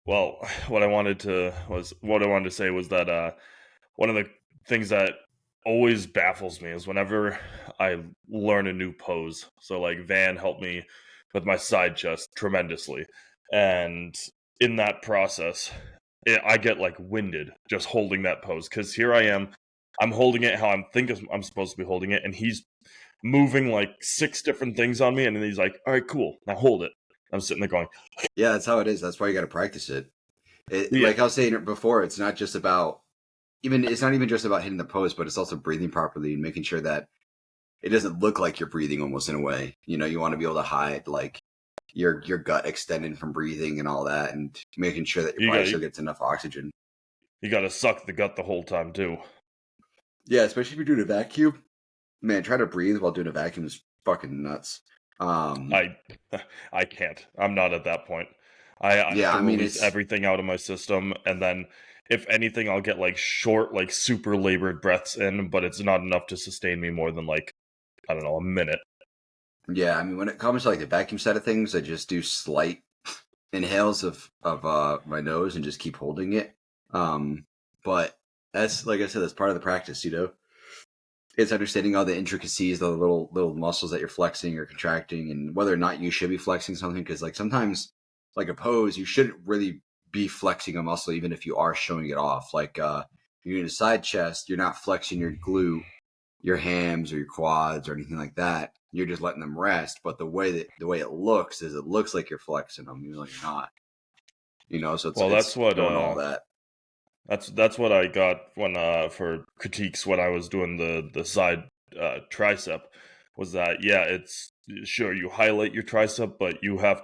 Well, what I wanted to say was that one of the things that always baffles me is whenever I learn a new pose. So like Van helped me with my side chest tremendously, and in that process, I get like winded just holding that pose because here I am, I'm holding it how I'm supposed to be holding it, and he's moving like six different things on me, and then he's like, "All right, cool, now hold it." I'm sitting there going, Yeah, that's how it is. That's why you got to practice it. "Yeah, Like I was saying before, it's not just about it's not even just about hitting the pose, but it's also breathing properly and making sure that it doesn't look like you're breathing almost in a way. You want to be able to hide like your gut extending from breathing and all that, and making sure that your you body got still gets enough oxygen. you got to suck the gut the whole time too." Yeah, especially if you're doing a vacuum. Man, trying to breathe while doing a vacuum is fucking nuts. I I can't. I'm not at that point. I have Yeah, to I mean release it's everything out of my system, and then if anything, I'll get like short, like super labored breaths in, but it's not enough to sustain me more than like, I don't know, a minute. yeah, I mean when it comes to like the vacuum side of things, I just do slight inhales of my nose and just keep holding it. But that's like I said, that's part of the practice. It's understanding all the intricacies, the little muscles that you're flexing or contracting, and whether or not you should be flexing something. Because like sometimes, like a pose, you shouldn't really be flexing a muscle, even if you are showing it off. Like you're in a side chest, you're not flexing your glute, your hams, or your quads, or anything like that. You're just letting them rest. But the way it looks is it looks like you're flexing them, even though you're not. So Well, it's doing all that. that's what I got when for critiques when I was doing the side tricep was that yeah, it's sure you highlight your tricep, but you have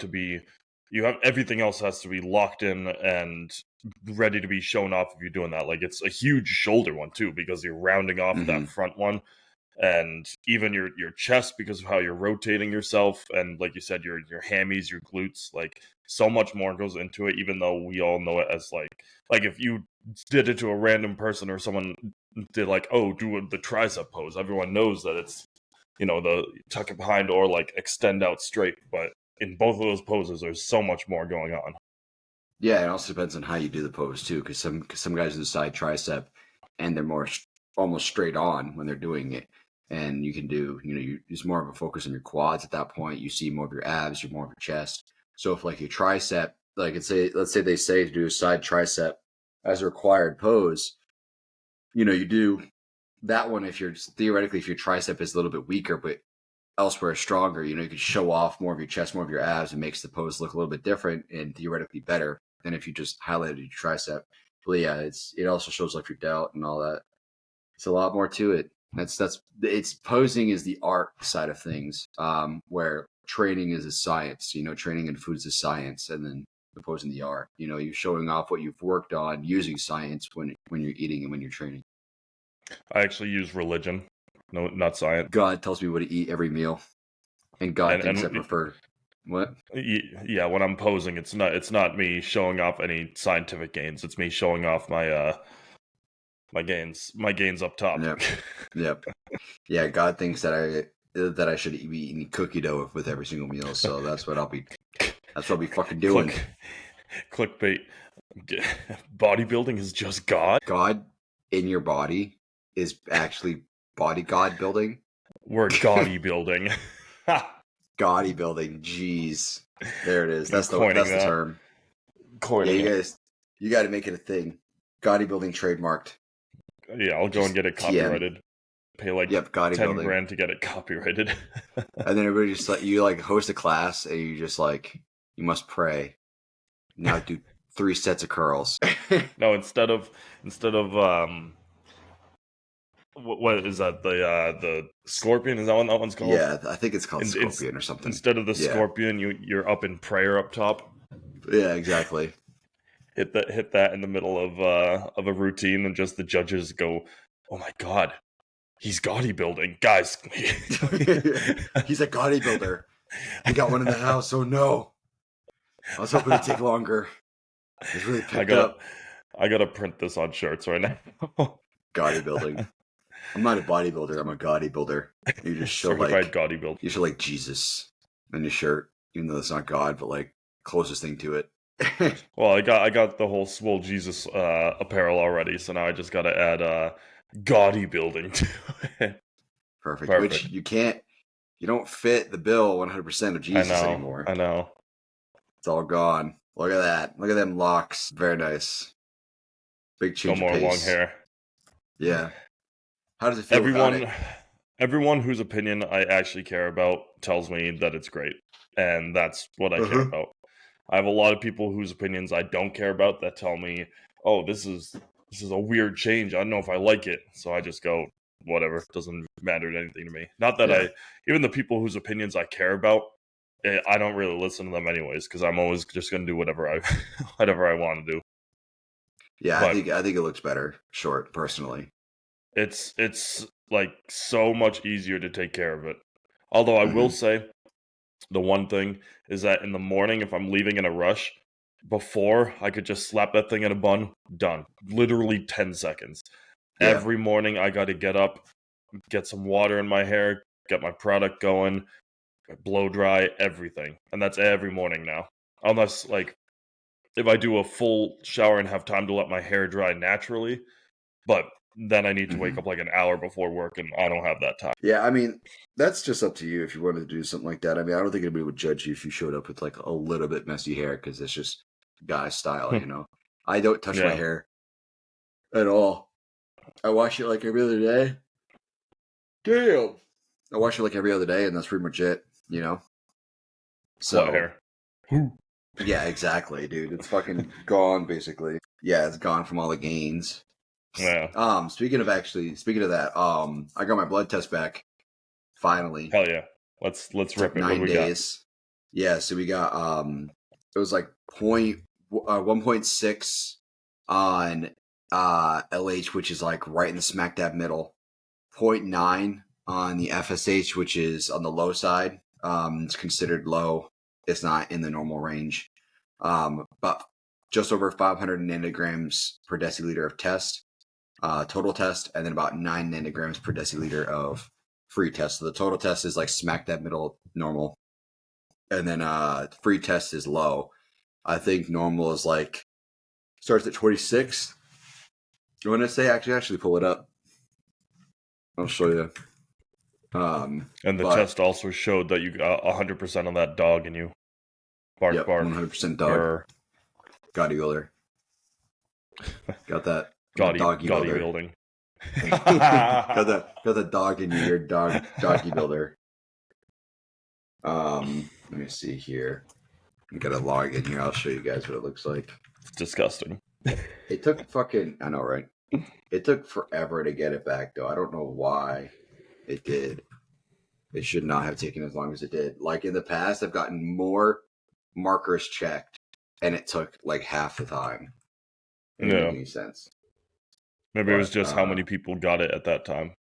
everything else has to be locked in and ready to be shown off if you're doing that. Like it's a huge shoulder one too because you're rounding off Hmm. that front one, and even your chest because of how you're rotating yourself, and like you said, your hammies, your glutes, like so much more goes into it. Even though we all know it as like if you did it to a random person or someone did like, oh, do the tricep pose, everyone knows that it's the tuck it behind or like extend out straight, but in both of those poses there's so much more going on. Yeah, it also depends on how you do the pose too, because some guys do the side tricep, and they're more almost straight on when they're doing it, and you can do you use more of a focus on your quads at that point. You see more of your abs, you're more of your chest. So if like your tricep, like let's say they say to do a side tricep as a required pose, you do that one if you're theoretically if your tricep is a little bit weaker, but elsewhere stronger, you can show off more of your chest, more of your abs, and makes the pose look a little bit different and theoretically better than if you just highlighted your tricep. But yeah, it also shows off your delt and all that. It's a lot more to it. It's posing is the art side of things, where training is a science. Training in food is a science, and then the posing the art. You're showing off what you've worked on using science when you're eating and when you're training. I actually use religion, no, not science. God tells me what to eat every meal, and God thinks I And prefer what? yeah, when I'm posing, it's not me showing off any scientific gains. It's me showing off my gains up top. Yep. Yep. Yeah, God thinks that I should be eating cookie dough with every single meal, so that's what I'll be fucking doing. Clickbait. Bodybuilding is just God. God in your body is actually body god building. We're gaudy building. Gaudy building. Jeez. There it is. That's the Coining that. term. Yeah, Coining it. you got to make it a thing. Gaudy building trademarked. Yeah, I'll go and get it copyrighted. Pay like Gaudy 10 building. grand to get it copyrighted. And then everybody just you host a class and you just you must pray. Now do 3 sets of curls. No, instead of what is that, the scorpion, is that what that one's called? Yeah, I think it's called scorpion or something. Instead of the scorpion, you're up in prayer up top. Yeah, exactly. Hit that in the middle of a routine, and just the judges go, oh my god, he's gaudy building, guys. He's a gaudy builder. He got one in the house. Oh no, I was hoping it'd take longer. It's really picked up. I gotta print this on shirts right now. Gaudy building. I'm not a bodybuilder. I'm a gaudy builder. You just show certified gaudy builder. You show Jesus on your shirt, even though it's not God, but closest thing to it. Well, I got the whole Swole Jesus apparel already, so now I just got to add gaudy building to it. Perfect. Which Perfect. you don't fit the bill 100% of Jesus anymore. I know. It's all gone. Look at that. Look at them locks. Very nice. Big No change of more long pace. hair. Yeah. How does it feel without it? Everyone whose opinion I actually care about tells me that it's great, and that's what I care about. I have a lot of people whose opinions I don't care about that tell me, "Oh, this is a weird change. I don't know if I like it." So I just go, "Whatever. Doesn't matter anything to me." Not that Yeah. even the people whose opinions I care about, I don't really listen to them anyways because I'm always just going to do whatever I whatever I want to do. Yeah, But I think it looks better short, personally. it's like so much easier to take care of it. Although I will Hmm. say the one thing is that in the morning, if I'm leaving in a rush, before I could just slap that thing in a bun, done. Literally 10 seconds. Yeah. Every morning I got to get up, get some water in my hair, get my product going, blow dry, everything. And that's every morning now. Unless, like, if I do a full shower and have time to let my hair dry naturally, but then I need to wake Hmm. up like an hour before work and I don't have that time. Yeah, I mean, that's just up to you if you wanted to do something like that. I mean, I don't think anybody would judge you if you showed up with like a little bit messy hair because it's just guy style, you know? I don't touch my Yeah. hair at all. I wash it like every other day. Damn. I wash it like every other day, and that's pretty much it, you know? What So, hair? yeah, exactly, dude. It's fucking gone, basically. Yeah, it's gone from all the gains. Yeah. Speaking of that, I got my blood test back finally. Hell yeah. Let's It took rip it. What do 9 we got? days. Yeah, so we got it was like 1.6 on LH, which is like right in the smack dab middle. 0.9 on the FSH, which is on the low side. It's considered low. It's not in the normal range. But just over 500 nanograms per deciliter of test, total test, and then about 9 nanograms per deciliter of free test. So the total test is like smack that middle normal, and then free test is low. I think normal is like starts at 26. You want to say actually pull it up? I'll show you. And the But test also showed that you got 100% on that dog in you. Bark, yep, bark. 100% dog. Or Gaudy builder. Got that doggy gaudy builder. building. got the dog in you, your doggy builder. Let me see here. I'm gonna log in here. I'll show you guys what it looks like. It's disgusting. It took I know, right? It took forever to get it back, though. I don't know why it did. It should not have taken as long as it did. Like in the past, I've gotten more markers checked, and it took like half the time. It didn't make No. any sense. Maybe it was But just how many people got it at that time.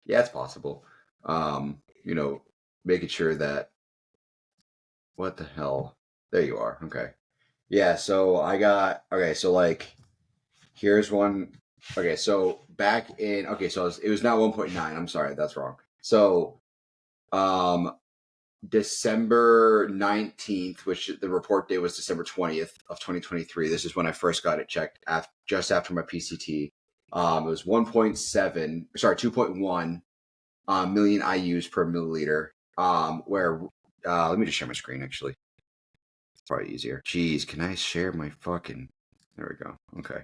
yeah, it's possible. You know, making sure that what the hell? There you are. Okay. Yeah, so so like here's one. Okay, so back in it was not 1.9. I'm sorry, that's wrong. So um December 19th, which the report date was December 20th of 2023. This is when I first got it checked just after my PCT. It was 2.1 million IUs per milliliter. Where let me just share my screen actually. It's probably easier. Jeez, can I share my fucking there we go. Okay.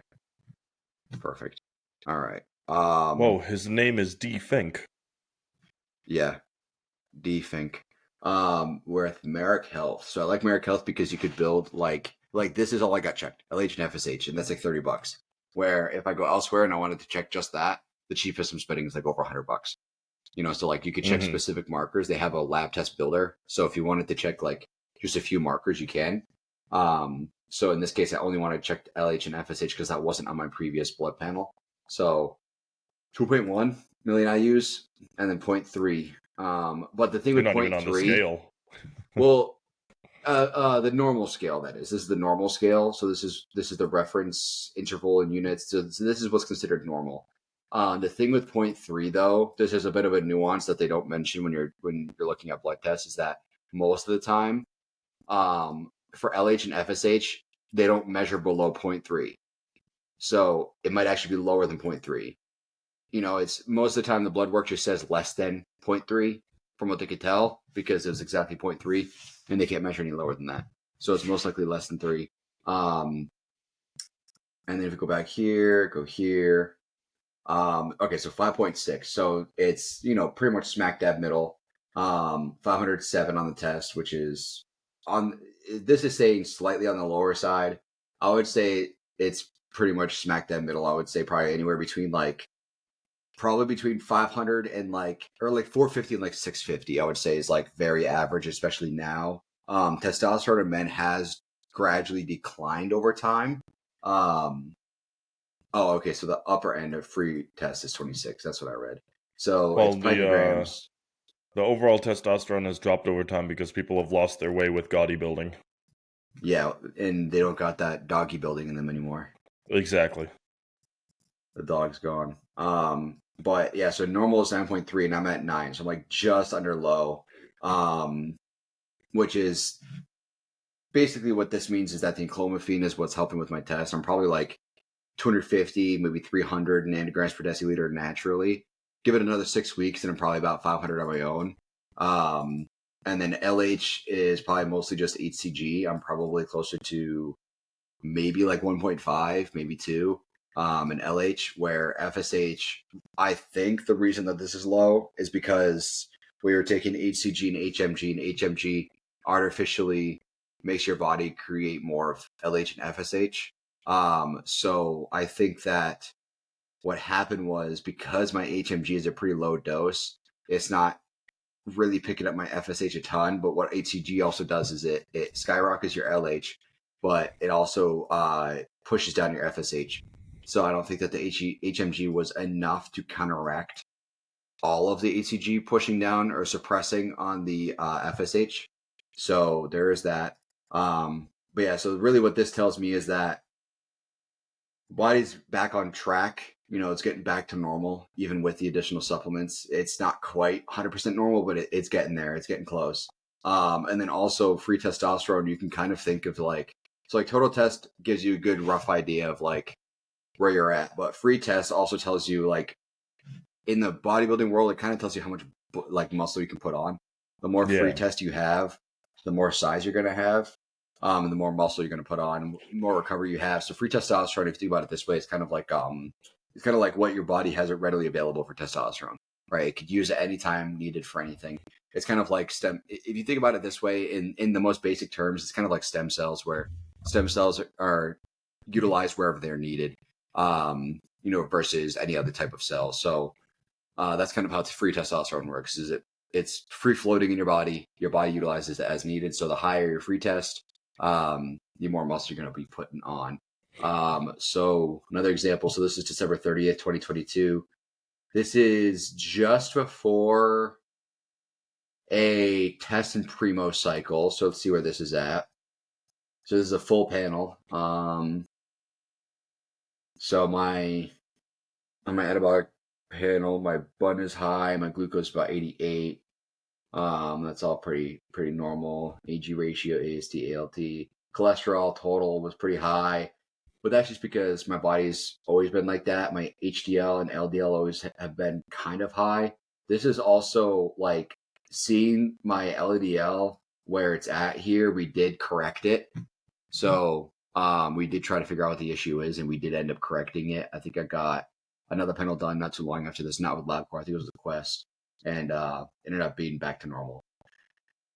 Perfect. All right. Whoa, his name is D. Fink. Yeah. Defink. With Merrick Health. So I like Merrick Health because you could build like this is all I got checked. LH and FSH, and that's like $30. Where if I go elsewhere and I wanted to check just that, the cheapest I'm spending is like over $100. You know, so like you could check specific markers. They have a lab test builder. So if you wanted to check like just a few markers, you can. So in this case, I only wanted to check LH and FSH because that wasn't on my previous blood panel. So 2.1 million IUs and then 0.3. But the thing You're with not even on the 0.3, scale. well, the normal scale that is. This is the normal scale. So this is the reference interval in units. So this is what's considered normal. The thing with 0.3 though, this is a bit of a nuance that they don't mention when you're looking at blood tests, is that most of the time, for LH and FSH, they don't measure below 0.3. So it might actually be lower than 0.3. It's most of the time the blood work just says less than 0.3 from what they could tell, because it was exactly 0.3 and they can't measure any lower than that. So it's most likely less than 3. And then if we go back here, go here. Okay, so 5.6. So it's, pretty much smack dab middle. 507 on the test, which is this is saying slightly on the lower side. I would say it's pretty much smack dab middle. I would say probably anywhere between probably between 500 and or 450 and 650, I would say is very average, especially now. Testosterone in men has gradually declined over time. Okay. So the upper end of free test is 26. That's what I read. So it's picograms. The overall testosterone has dropped over time because people have lost their way with bodybuilding. Yeah, and they don't got that doggy building in them anymore. Exactly. The dog's gone. But yeah, so normal is 9.3 and I'm at 9. So I'm just under low. Which is basically what this means is that the enclomiphene is what's helping with my test. I'm probably 250, maybe 300 nanograms per deciliter naturally. Give it another 6 weeks and I'm probably about 500 on my own. And then LH is probably mostly just HCG. I'm probably closer to maybe 1.5, maybe 2. And LH, where FSH, I think the reason that this is low is because we were taking HCG and HMG artificially makes your body create more of LH and FSH. So I think that what happened was, because my HMG is a pretty low dose, it's not really picking up my FSH a ton. But what HCG also does is it skyrockets your LH, but it also pushes down your FSH. So I don't think that the HMG was enough to counteract all of the HCG pushing down or suppressing on the FSH. So there is that. But yeah, so really what this tells me is that body's back on track. It's getting back to normal, even with the additional supplements. It's not quite 100% normal, but it's getting there. It's getting close. And then also free testosterone, you can kind of think of total test gives you a good rough idea of where you're at. But free test also tells you in the bodybuilding world, it kind of tells you how much muscle you can put on. The more free test you have, the more size you're going to have. And the more muscle you're going to put on, the more recovery you have. So free testosterone, if you think about it this way, it's kind of it's kind of like what your body has it readily available for testosterone, right? It could use it anytime needed for anything. It's kind of like stem. If you think about it this way, in the most basic terms, it's kind of like stem cells, where stem cells are utilized wherever they're needed, versus any other type of cell. So that's kind of how free testosterone works. It's free floating in your body utilizes it as needed. So the higher your free test, the more muscle you're going to be putting on. So another example. So this is December 30th, 2022. This is just before a test and primo cycle. So let's see where this is at. So this is a full panel. So my anabolic panel, my bun is high, my glucose is about 88. That's all pretty normal. AG ratio, AST, ALT, cholesterol total was pretty high, but that's just because my body's always been like that. My HDL and LDL always have been kind of high. This is also seeing my LDL where it's at here. We did correct it. So we did try to figure out what the issue is, and we did end up correcting it. I think I got another panel done not too long after this, not with LabCorp. I think it was the Quest, and ended up being back to normal.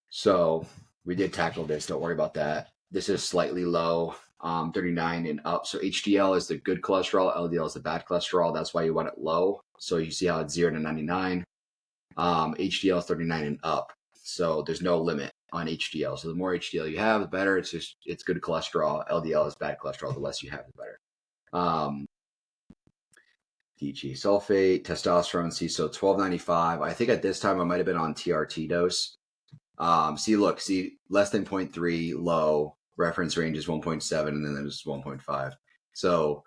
So we did tackle this. Don't worry about that. This is slightly low, 39 and up. So HDL is the good cholesterol. LDL is the bad cholesterol. That's why you want it low. So you see how it's 0 to 99. HDL is 39 and up. So there's no limit on HDL. So the more HDL you have, the better. It's good cholesterol. LDL is bad cholesterol. The less you have, the better. DG sulfate, testosterone, so 1295. I think at this time I might have been on TRT dose. See, less than 0.3 low, reference range is 1.7, and then there's 1.5. So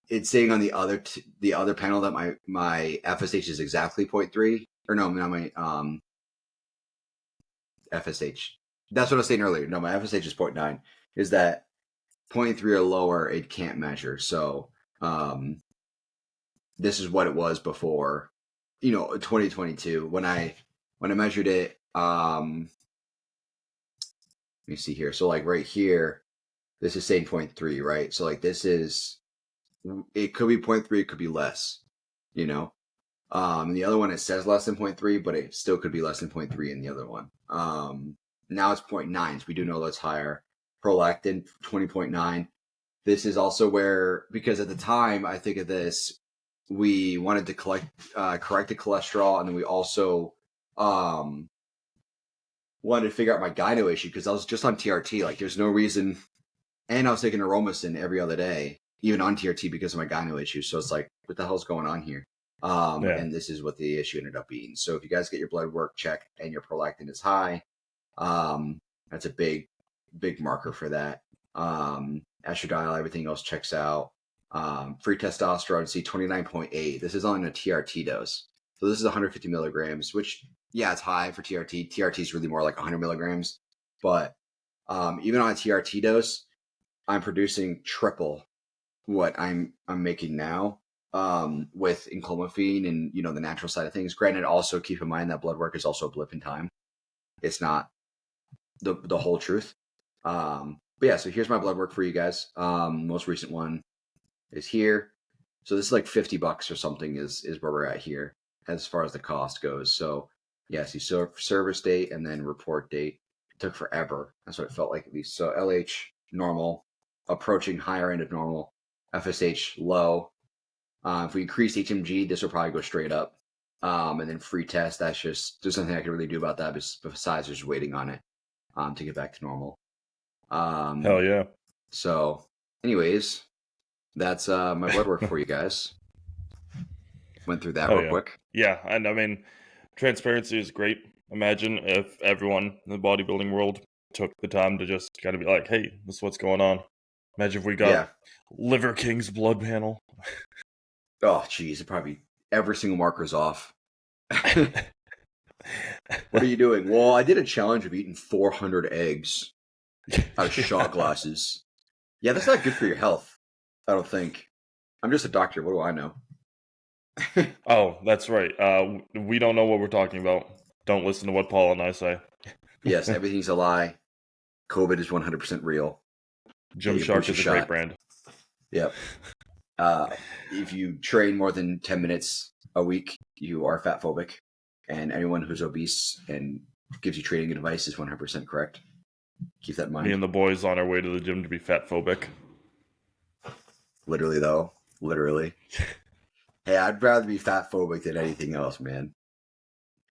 it's saying on the other panel that my FSH is exactly 0.3, or no, not my FSH. That's what I was saying earlier. No, my FSH is 0.9. Is that 0.3 or lower, it can't measure. So this is what it was before, 2022 when I measured it. Let me see here. So like right here, this is saying 0.3, right? So like this is, it could be 0.3, it could be less, the other one, it says less than 0.3, but it still could be less than 0.3 in the other one. Now it's 0.9, so we do know that's higher. Prolactin, 20.9. This is also where, because at the time, I think of this, we wanted to correct the cholesterol, and then we also wanted to figure out my gyno issue, because I was just on TRT. Like, there's no reason, and I was taking Aromasin every other day, even on TRT, because of my gyno issue. So it's like, what the hell's going on here? And this is what the issue ended up being. So if you guys get your blood work checked and your prolactin is high, that's a big marker for that. Estradiol, everything else checks out. Free testosterone, see 29.8. This is on a TRT dose. So this is 150 milligrams, which, yeah, it's high for TRT. TRT is really more like 100 milligrams. But even on a TRT dose, I'm producing triple what I'm making now with enclomiphene and, the natural side of things. Granted, also keep in mind that blood work is also a blip in time. It's not the whole truth. But yeah, so here's my blood work for you guys. Most recent one is here. So this is like $50 or something is where we're at here as far as the cost goes. So yeah, see, service date and then report date. It took forever. That's what it felt like, at least. So LH normal, approaching higher end of normal. FSH low. If we increase HMG, this will probably go straight up. And then free test, there's nothing I can really do about that besides just waiting on it to get back to normal. Hell yeah. So anyways, that's my blood work for you guys. Went through that real quick. Yeah, and I mean, transparency is great. Imagine if everyone in the bodybuilding world took the time to just kind of be like, hey, this is what's going on. Imagine if we got Liver King's blood panel. Oh, geez, it probably every single marker's off. What are you doing? Well, I did a challenge of eating 400 eggs out of shot glasses. Yeah, that's not good for your health, I don't think. I'm just a doctor. What do I know? Oh, that's right. We don't know what we're talking about. Don't listen to what Paul and I say. Yes, everything's a lie. COVID is 100% real. Gymshark is a great brand. Yep. If you train more than 10 minutes a week, you are fat phobic. And anyone who's obese and gives you training advice is 100% correct. Keep that in mind. Me and the boys on our way to the gym to be fat phobic. Literally, though. Literally. Hey, I'd rather be fat phobic than anything else, man.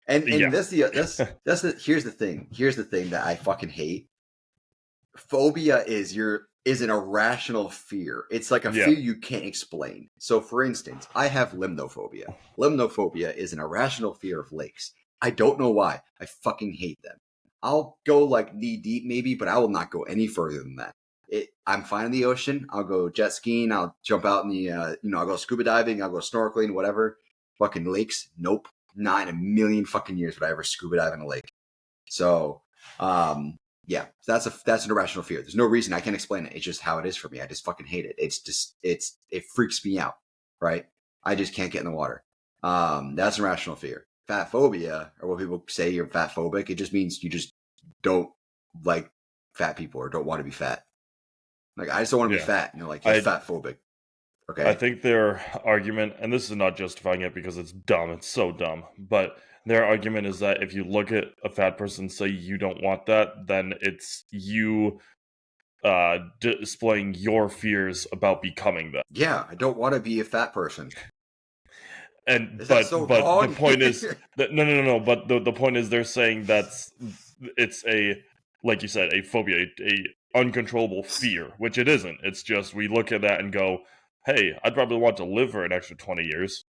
And here's the thing. Here's the thing that I fucking hate. Phobia is an irrational fear. It's like a fear you can't explain. So, for instance, I have limnophobia. Limnophobia is an irrational fear of lakes. I don't know why. I fucking hate them. I'll go like knee deep maybe, but I will not go any further than that. I'm fine in the ocean. I'll go jet skiing. I'll jump out in the, I'll go scuba diving. I'll go snorkeling, whatever. Fucking lakes, nope. Not in a million fucking years would I ever scuba dive in a lake. So, yeah, that's an irrational fear. There's no reason. I can't explain it. It's just how it is for me. I just fucking hate it. It freaks me out, right? I just can't get in the water. That's an irrational fear. Fat phobia, or what people say you're fat phobic, it just means you just don't like fat people or don't want to be fat. Like, I just don't want to be fat. You're fat phobic. Okay. I think their argument, and this is not justifying it because it's dumb. It's so dumb. But their argument is that if you look at a fat person and say you don't want that, then it's you displaying your fears about becoming that. Yeah, I don't want to be a fat person. And but the point is that no. But the point is they're saying it's a, like you said, a phobia, a uncontrollable fear, which it isn't. It's just we look at that and go, hey, I'd probably want to live for an extra 20 years.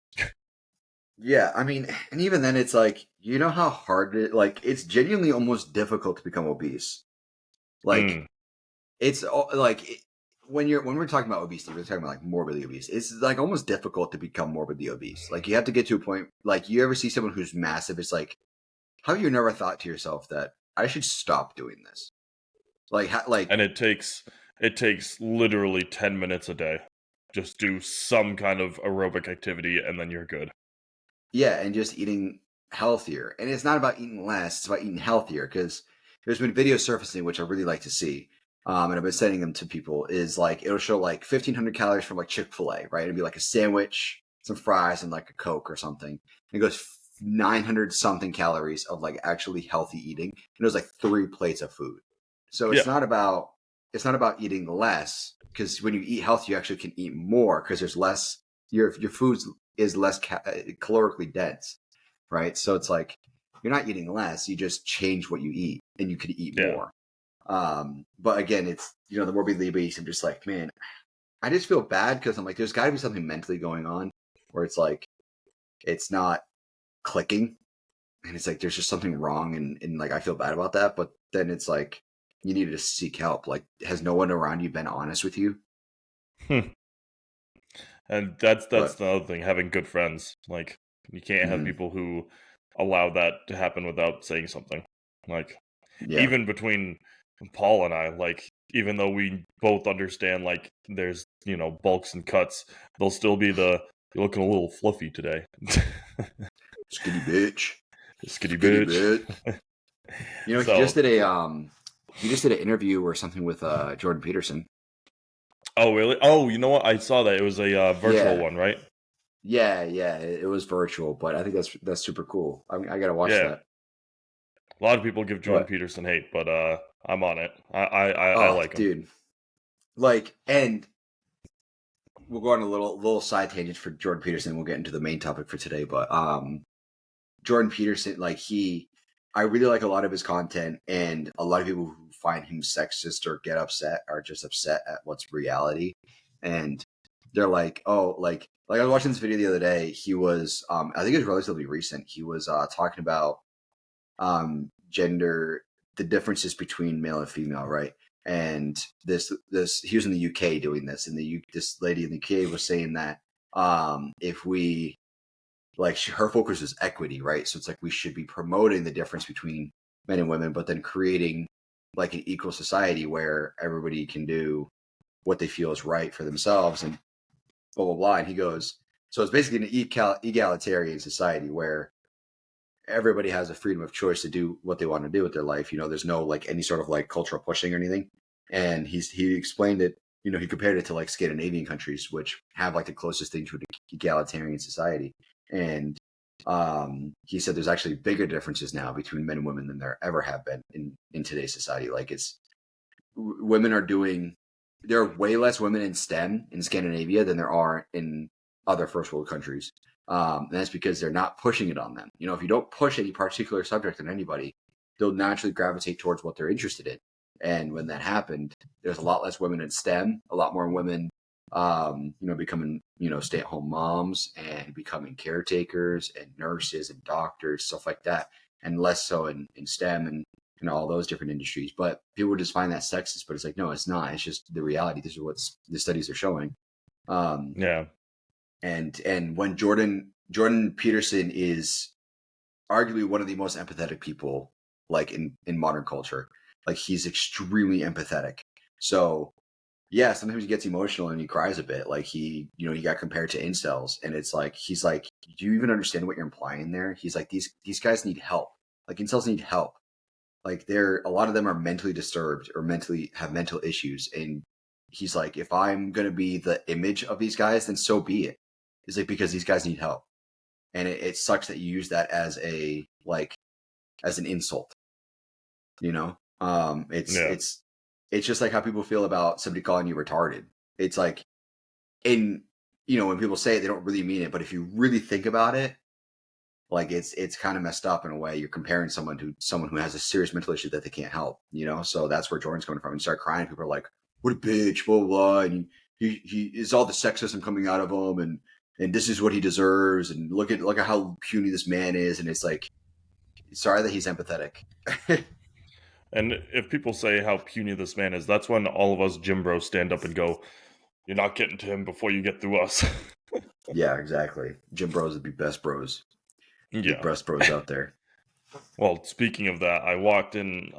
Yeah, I mean, and even then it's like, you know how hard it's genuinely almost difficult to become obese. It's like when we're talking about obesity, we're talking about like morbidly obese. It's like almost difficult to become morbidly obese. Like, you have to get to a point, like, you ever see someone who's massive, it's like, how you never thought to yourself that I should stop doing this. And it takes literally 10 minutes a day. Just do some kind of aerobic activity and then you're good. Yeah, and just eating healthier. And it's not about eating less, it's about eating healthier, because there's been videos surfacing, which I really like to see. And I've been sending them to people, is like, it'll show like 1,500 calories from like Chick-fil-A, right? It'd be like a sandwich, some fries, and like a Coke or something. And it goes 900 something calories of like actually healthy eating. And it was like 3 plates of food. So it's not about eating less, because when you eat healthy, you actually can eat more, because there's less, your food is less calorically dense, right? So it's like, you're not eating less, you just change what you eat, and you could eat more. But again, it's, the morbidly obese, I'm just like, man, I just feel bad, because I'm like, there's got to be something mentally going on where it's like, it's not clicking, and it's like, there's just something wrong, and like, I feel bad about that. But then it's like, you need to seek help. Like, has no one around you been honest with you? And that's the other thing, having good friends. Like, you can't have people who allow that to happen without saying something. Like, even between Paul and I, like, even though we both understand, like, there's, bulks and cuts, there'll still be you're looking a little fluffy today. Skinny bitch. Skinny bitch. He just did an interview or something with Jordan Peterson. Oh, really? Oh, you know what? I saw that. It was a virtual one, right? Yeah, it was virtual, but I think that's super cool. I gotta watch that. A lot of people give Jordan Peterson hate, but I'm on it. I like him, dude. Like, and we'll go on a little side tangent for Jordan Peterson. We'll get into the main topic for today, but Jordan Peterson, like, I really like a lot of his content, and a lot of people who find him sexist or get upset are just upset at what's reality. And they're like, oh, like I was watching this video the other day. He was, I think it was relatively recent. He was talking about gender, the differences between male and female, right? And this he was in the UK doing this, and this lady in the UK was saying that if we, like, her focus is equity, right? So it's like, we should be promoting the difference between men and women, but then creating like an equal society where everybody can do what they feel is right for themselves, and blah, blah, blah. And he goes, so it's basically an egalitarian society where everybody has a freedom of choice to do what they want to do with their life. There's no like any sort of like cultural pushing or anything. And he explained it, he compared it to like Scandinavian countries, which have like the closest thing to an egalitarian society. And he said there's actually bigger differences now between men and women than there ever have been in today's society. Like, there are way less women in STEM in Scandinavia than there are in other first world countries. And that's because they're not pushing it on them. If you don't push any particular subject on anybody, they'll naturally gravitate towards what they're interested in. And when that happened, there's a lot less women in STEM, a lot more women, becoming, stay-at-home moms and becoming caretakers and nurses and doctors, stuff like that, and less so in STEM and all those different industries. But people just find that sexist, but it's like, no, it's not. It's just the reality. This is what the studies are showing. And when Jordan Peterson is arguably one of the most empathetic people, like, in modern culture. Like, he's extremely empathetic. So yeah, sometimes he gets emotional and he cries a bit. Like, he got compared to incels, and it's like, he's like, do you even understand what you're implying there? He's like, these guys need help. Like, incels need help. Like, a lot of them are mentally disturbed or have mental issues. And he's like, if I'm going to be the image of these guys, then so be it. It's like, because these guys need help. And it sucks that you use that as an insult, it's just like how people feel about somebody calling you retarded. It's like, when people say it, they don't really mean it. But if you really think about it, like, it's kind of messed up in a way. You're comparing someone who has a serious mental issue that they can't help, So that's where Jordan's coming from. You start crying, people are like, what a bitch, blah, blah, blah. And he is all the sexism coming out of him, and this is what he deserves. And look at how puny this man is. And it's like, sorry that he's empathetic. And if people say how puny this man is, that's when all of us gym bros stand up and go, you're not getting to him before you get through us. Yeah, exactly. Gym bros would be best bros. Yeah. The best bros out there. Well, speaking of that, I walked in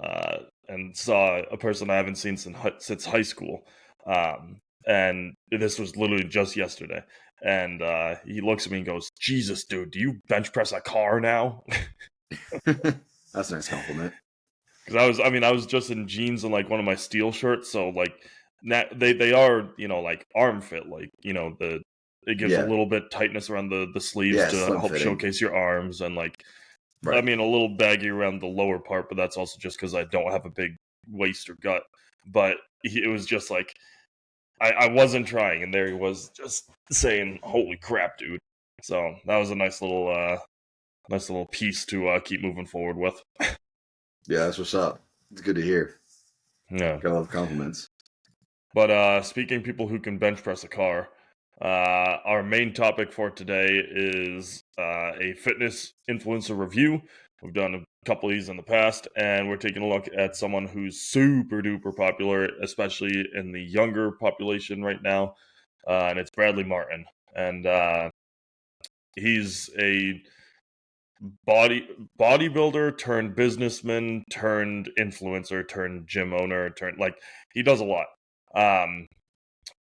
and saw a person I haven't seen since high school. And this was literally just yesterday. And he looks at me and goes, "Jesus, dude, do you bench press a car now?" That's a nice compliment. Because I was just in jeans and like one of my steel shirts, so like they are like arm fit, like it gives a Yeah. little bit tightness around the sleeves Yeah, to slim help fitting. showcase your arms, and like I Right. mean a little baggy around the lower part, but that's also just because I don't have a big waist or gut. But it was just like I wasn't trying, and there he was just saying, "Holy crap, dude!" So that was a nice little piece to keep moving forward with. Yeah, that's what's up. It's good to hear. Yeah. Gotta love compliments. But speaking of people who can bench press a car, our main topic for today is a fitness influencer review. We've done a couple of these in the past, and we're taking a look at someone who's super duper popular, especially in the younger population right now, and it's Bradley Martyn. And he's a bodybuilder turned businessman turned influencer turned gym owner turned like he does a lot.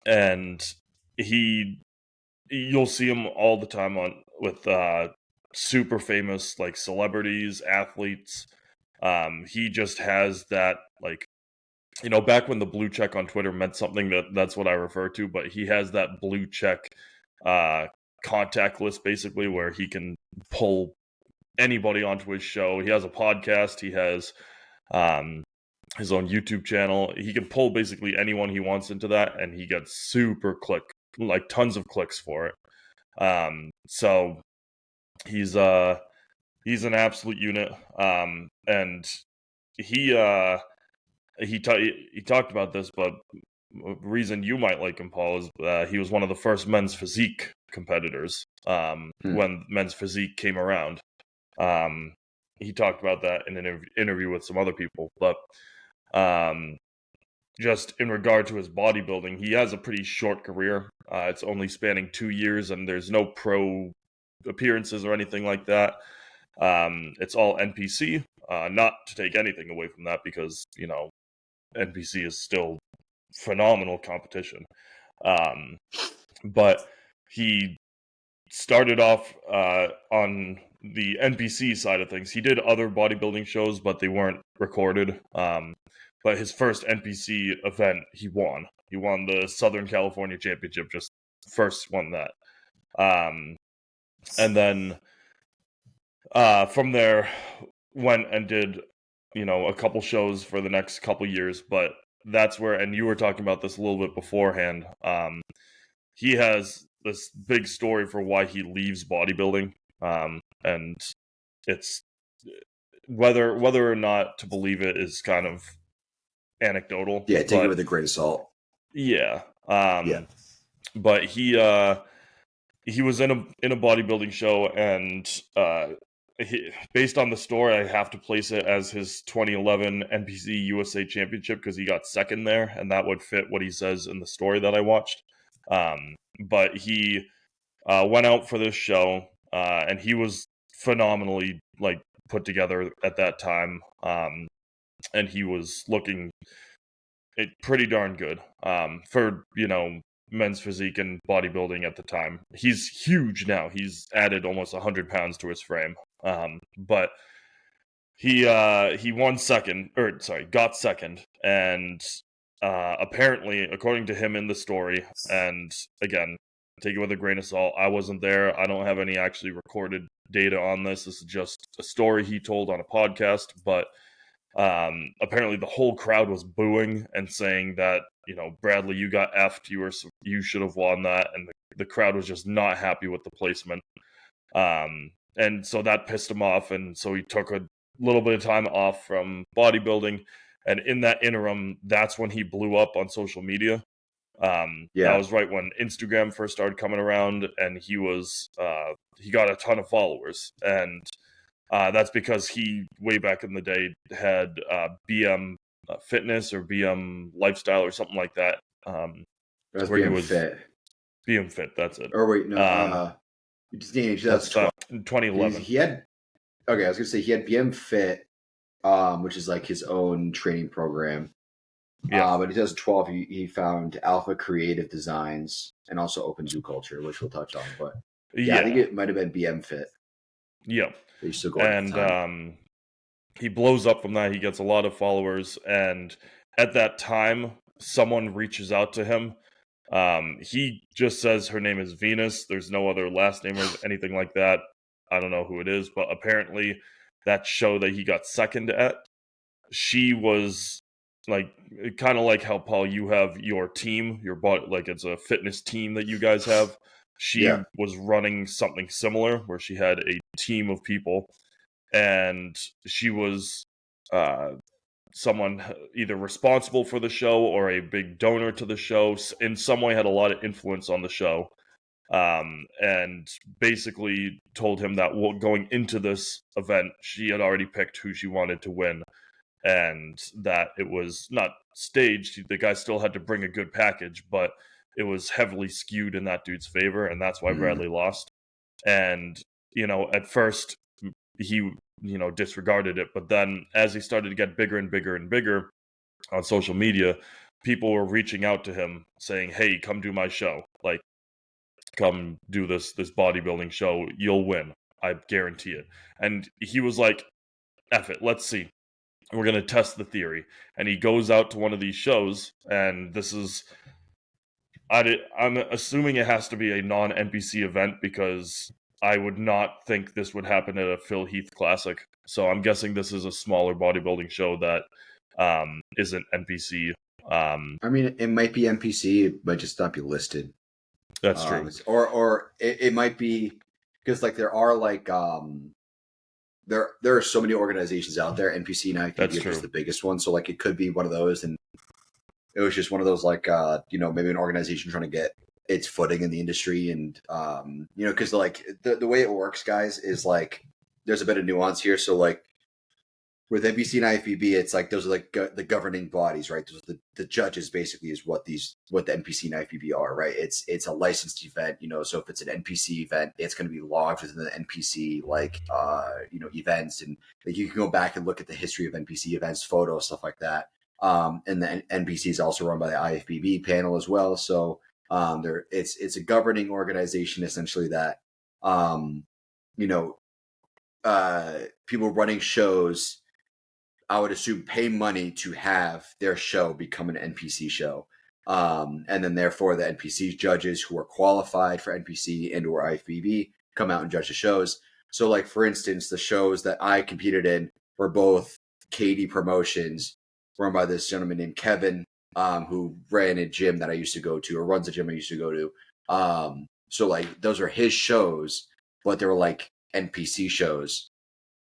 And he you'll see him all the time on with super famous like celebrities, athletes. He just has that like back when the blue check on Twitter meant something, that's what I refer to, but he has that blue check uh contact list basically where he can pull anybody onto his show. He has a podcast, he has um his own YouTube channel. He can pull basically anyone he wants into that, and he gets like tons of clicks for it. So he's he's an absolute unit. And he he talked about this, but the reason you might like him, Paul, is he was one of the first men's physique competitors. Hmm. When men's physique came around, um, he talked about that in an interview with some other people, but um just in regard to his bodybuilding, he has a pretty short career. It's only spanning 2 years, and there's no pro appearances or anything like that. It's all NPC. Not to take anything away from that, because NPC is still phenomenal competition. Um, but he started off on the NPC side of things. He did other bodybuilding shows, but they weren't recorded. But his first NPC event, he won. He won the Southern California Championship, just first won that. And then from there, went and did, a couple shows for the next couple years. But that's where, and you were talking about this a little bit beforehand. He has this big story for why he leaves bodybuilding, and it's whether or not to believe it is kind of anecdotal, Yeah, take it but with a grain of salt. yeah. Yeah. But he was in a bodybuilding show, and based on the story, I have to place it as his 2011 NPC USA Championship because he got second there, and that would fit what he says in the story that I watched. But he went out for this show, and he was phenomenally like put together at that time, and he was looking pretty darn good for men's physique and bodybuilding at the time. He's huge now. He's added almost 100 pounds to his frame, but he won second, or sorry, got second, and apparently, according to him in the story, and again, take it with a grain of salt. I wasn't there. I don't have any actually recorded data on this. This is just a story he told on a podcast, but apparently the whole crowd was booing and saying that Bradley, you got effed. You should have won that, and the crowd was just not happy with the placement. And so that pissed him off, and so he took a little bit of time off from bodybuilding, and in that interim, that's when he blew up on social media. That Yeah. was right when Instagram first started coming around, and he got a ton of followers, and that's because he way back in the day had BM fitness or BM lifestyle or something like that, That's where he being was fit. BM fit. That's it. Or wait, no, Um, you just need that's 2012. 2011. He had Okay, I was gonna say he had BM Fit, which is like his own training program. Yeah. But in 2012, he found Alpha Creative Designs and also Open Zoo Culture, which we'll touch on. But yeah, I think Yeah. it might have been BM Fit Yeah. that he's still going at the And time. he blows up from that. He gets a lot of followers, and at that time, someone reaches out to him. He just says her name is Venus. There's no other last name or anything like that. I don't know who it is, but apparently, that show that he got second at, she was like kind of like how Paul, you have your team, your body, like it's a fitness team that you guys have. She Yeah. was running something similar where she had a team of people, and she was uh, someone either responsible for the show or a big donor to the show. In some way, had a lot of influence on the show, and basically told him that going into this event, she had already picked who she wanted to win, and that it was not staged. The guy still had to bring a good package, but it was heavily skewed in that dude's favor, and that's why Mm. Bradley lost. And at first he disregarded it, but then as he started to get bigger and bigger and bigger on social media, people were reaching out to him saying, "Hey, come do my show. Like, come do this bodybuilding show. You'll win. I guarantee it." And he was like, "F it. Let's see. We're going to test the theory." And he goes out to one of these shows, and this is I'm assuming it has to be a non-NPC event, because I would not think this would happen at a Phil Heath Classic. So I'm guessing this is a smaller bodybuilding show that isn't NPC. I mean, it might be NPC, it might just not be listed. That's true. Or it might be because like there are like there are so many organizations out there. NPC and That's IFBB are true. just the biggest one. So like it could be one of those, and it was just one of those like maybe an organization trying to get its footing in the industry, and because like the way it works, guys, is like there's a bit of nuance here. So like with NBC and IFBB, it's like those are like the governing bodies, right? Those are the judges basically is what the NPC and IFBB are, right? It's a licensed event, so if it's an NPC event, it's going to be logged within the NPC events, and like you can go back and look at the history of NPC events, photos, stuff like that. And the NPC is also run by the IFBB panel as well, so it's a governing organization essentially that you know people running shows, I would assume, pay money to have their show become an NPC show. And then therefore the NPC judges who are qualified for NPC and or IFBB come out and judge the shows. So like, for instance, the shows that I competed in were both KD promotions run by this gentleman named Kevin, who ran a gym that I used to go to, or runs a gym I used to go to. So like those are his shows, but they were like NPC shows.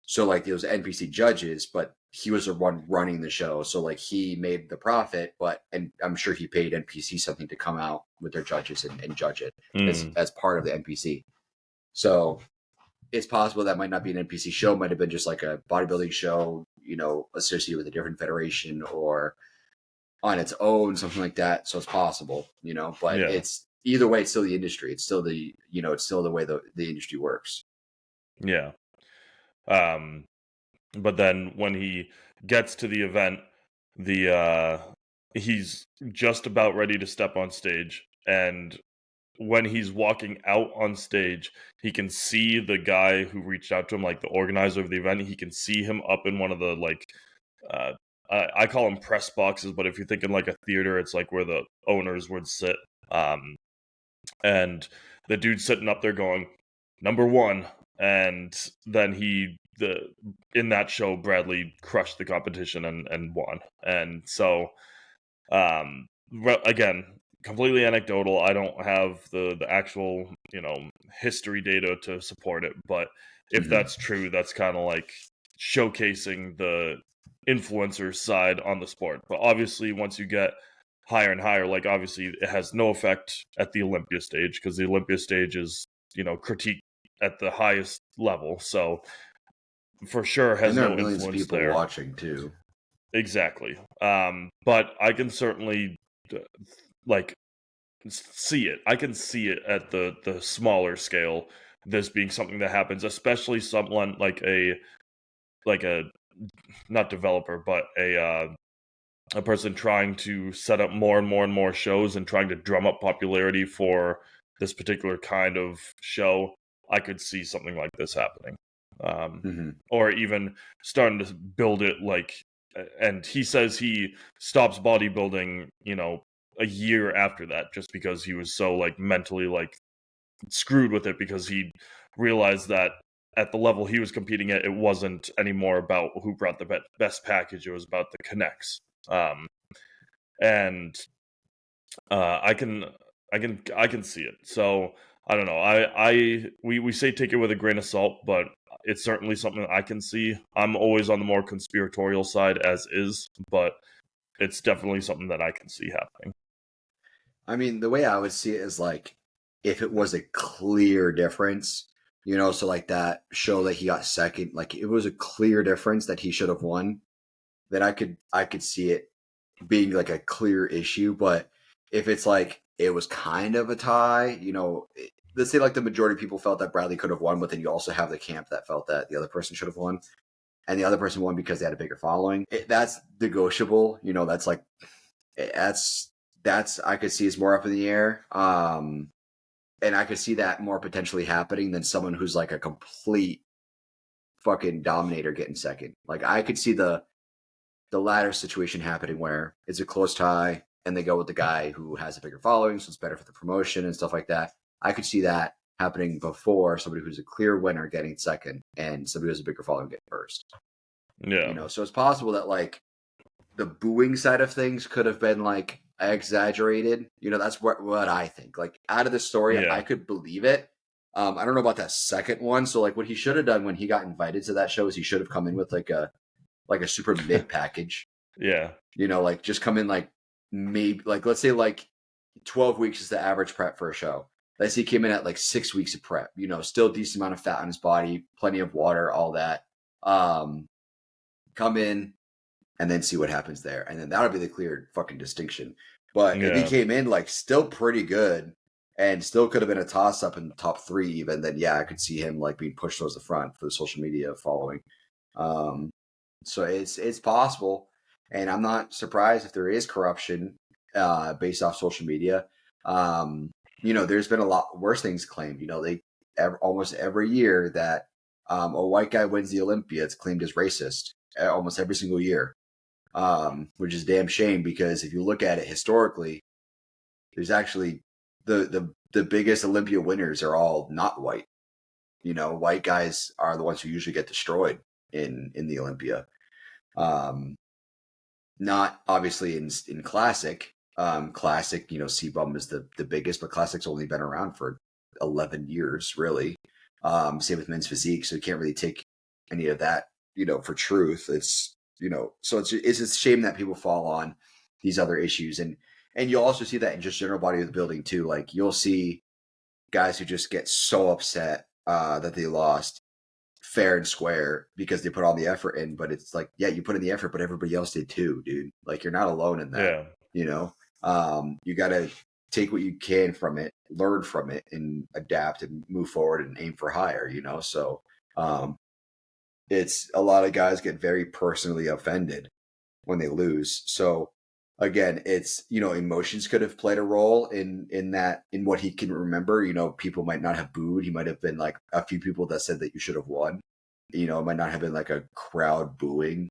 So like those NPC judges, but he was the one running the show. So like he made the profit, and I'm sure he paid NPC something to come out with their judges and judge it as part of the NPC. So it's possible that might not be an NPC show, might have been just like a bodybuilding show, associated with a different federation or on its own, something like that. So it's possible, but Yeah. it's either way, it's still the industry. It's still it's still the way the industry works. Yeah. But then when he gets to the event, he's just about ready to step on stage, and when he's walking out on stage, he can see the guy who reached out to him, like the organizer of the event. He can see him up in one of the uh, I call them press boxes, but if you're thinking like a theater, it's like where the owners would sit. And the dude's sitting up there going, "Number one," and then in that show, Bradley crushed the competition and won. And so, again, completely anecdotal. I don't have the actual history data to support it, but if Mm-hmm. that's true, that's kind of like showcasing the influencer side on the sport. But obviously, once you get higher and higher, like obviously it has no effect at the Olympia stage, because the Olympia stage is critiqued at the highest level, so for sure has And there are no millions of influence people there. watching too. Exactly. But I can certainly like see it. I can see it at the smaller scale this being something that happens, especially someone like a not developer, but a person trying to set up more and more and more shows and trying to drum up popularity for this particular kind of show. I could see something like this happening. Mm-hmm. Or even starting to build it and he says he stops bodybuilding, a year after that, just because he was so mentally screwed with it, because he realized that at the level he was competing at, it wasn't anymore about who brought the best package. It was about the connects. And I can see it. So I don't know. We say take it with a grain of salt, but it's certainly something that I can see. I'm always on the more conspiratorial side, as is, but it's definitely something that I can see happening. I mean, the way I would see it is like if it was a clear difference, so like that show that he got second, like it was a clear difference that he should have won, then I could see it being like a clear issue. But if it's like it was kind of a tie, let's say like the majority of people felt that Bradley could have won, but then you also have the camp that felt that the other person should have won, and the other person won because they had a bigger following. That's negotiable. That's like that's I could see is more up in the air. And I could see that more potentially happening than someone who's like a complete fucking dominator getting second. Like I could see the latter situation happening where it's a close tie and they go with the guy who has a bigger following, so it's better for the promotion and stuff like that. I could see that happening before somebody who's a clear winner getting second and somebody who has a bigger following getting first. Yeah. So it's possible that like the booing side of things could have been like exaggerated. That's what I think. Like out of the story, Yeah. I could believe it. I don't know about that second one. So like what he should have done when he got invited to that show is he should have come in with like a super mid package. Yeah. Like just come in like maybe like let's say like 12 weeks is the average prep for a show. Let's say he came in at like 6 weeks of prep, still a decent amount of fat on his body, plenty of water, all that. Come in and then see what happens there. And then that would be the clear fucking distinction. But if he came in like still pretty good and still could have been a toss up in the top 3 even, then yeah, I could see him like being pushed towards the front for the social media following. So it's possible. And I'm not surprised if there is corruption based off social media. There's been a lot worse things claimed. Almost every year that a white guy wins the Olympia, it's claimed as racist almost every single year, which is a damn shame because if you look at it historically, there's actually the biggest Olympia winners are all not white. White guys are the ones who usually get destroyed in the Olympia. Not obviously in classic. Classic, C-Bum is the biggest, but classic's only been around for 11 years, really. Same with men's physique, so you can't really take any of that, for truth. It's, so it's a shame that people fall on these other issues. And you'll also see that in just general bodybuilding too. Like you'll see guys who just get so upset that they lost fair and square because they put all the effort in, but it's like, yeah, you put in the effort, but everybody else did too, dude. Like you're not alone in that. Yeah. You got to take what you can from it, learn from it, and adapt and move forward and aim for higher, So it's a lot of guys get very personally offended when they lose. So again, it's, emotions could have played a role in that, in what he can remember. People might not have booed. He might have been like a few people that said that you should have won. It might not have been like a crowd booing.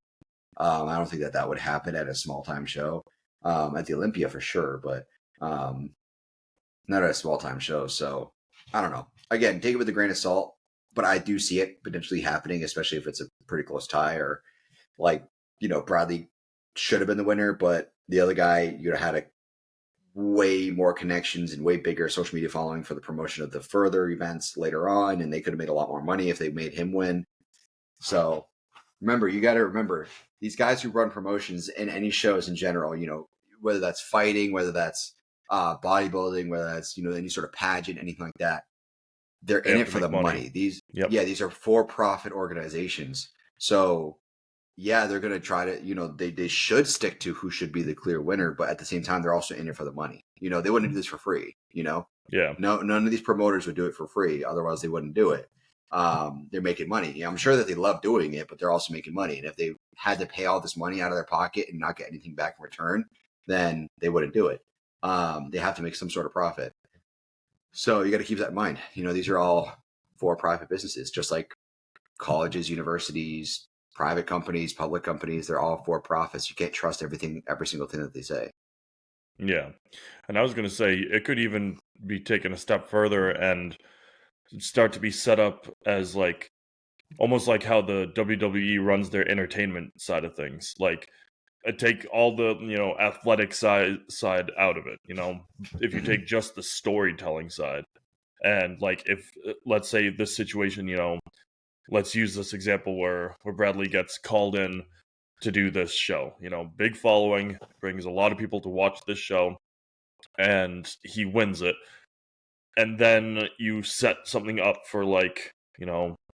I don't think that would happen at a small time show. At the Olympia for sure, but not at a small time show. So I don't know. Again, take it with a grain of salt, but I do see it potentially happening, especially if it's a pretty close tie or like, Bradley should have been the winner, but the other guy, had a way more connections and way bigger social media following for the promotion of the further events later on. And they could have made a lot more money if they made him win. So you got to remember these guys who run promotions in any shows in general, whether that's fighting, whether that's bodybuilding, whether that's, any sort of pageant, anything like that, they're in it for the money. These are for-profit organizations. So yeah, they're going to try to, they should stick to who should be the clear winner, but at the same time, they're also in it for the money. You know, they wouldn't do this for free. You know, Yeah. no, none of these promoters would do it for free. Otherwise, they wouldn't do it. They're making money. You know, I'm sure that they love doing it, but they're also making money. And if they had to pay all this money out of their pocket and not get anything back in return, then they wouldn't do it. They have to make some sort of profit. So you got to keep that in mind. You know, these are all for-profit businesses, just like colleges, universities, private companies, public companies. They're all for profits. You can't trust every single thing that they say. Yeah. And I was going to say, it could even be taken a step further and start to be set up as like almost like how the WWE runs their entertainment side of things. Like, take all the athletic side out of it. You know, if you take just the storytelling side, and like if let's say this situation, let's use this example where Bradley gets called in to do this show. You know, big following, brings a lot of people to watch this show, and he wins it. And then you set something up for like,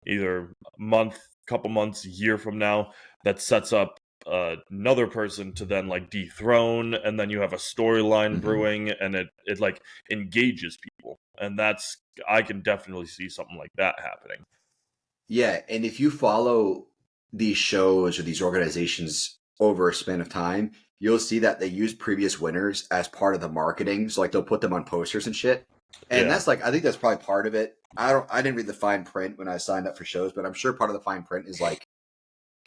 either a month, couple months, a year from now, that sets up another person to then like dethrone, and then you have a storyline brewing, and it like engages people. And I can definitely see something like that happening. Yeah, and if you follow these shows or these organizations over a span of time, you'll see that they use previous winners as part of the marketing. So like they'll put them on posters and shit. And that's like, I think that's probably part of it. I didn't read the fine print when I signed up for shows, but I'm sure part of the fine print is like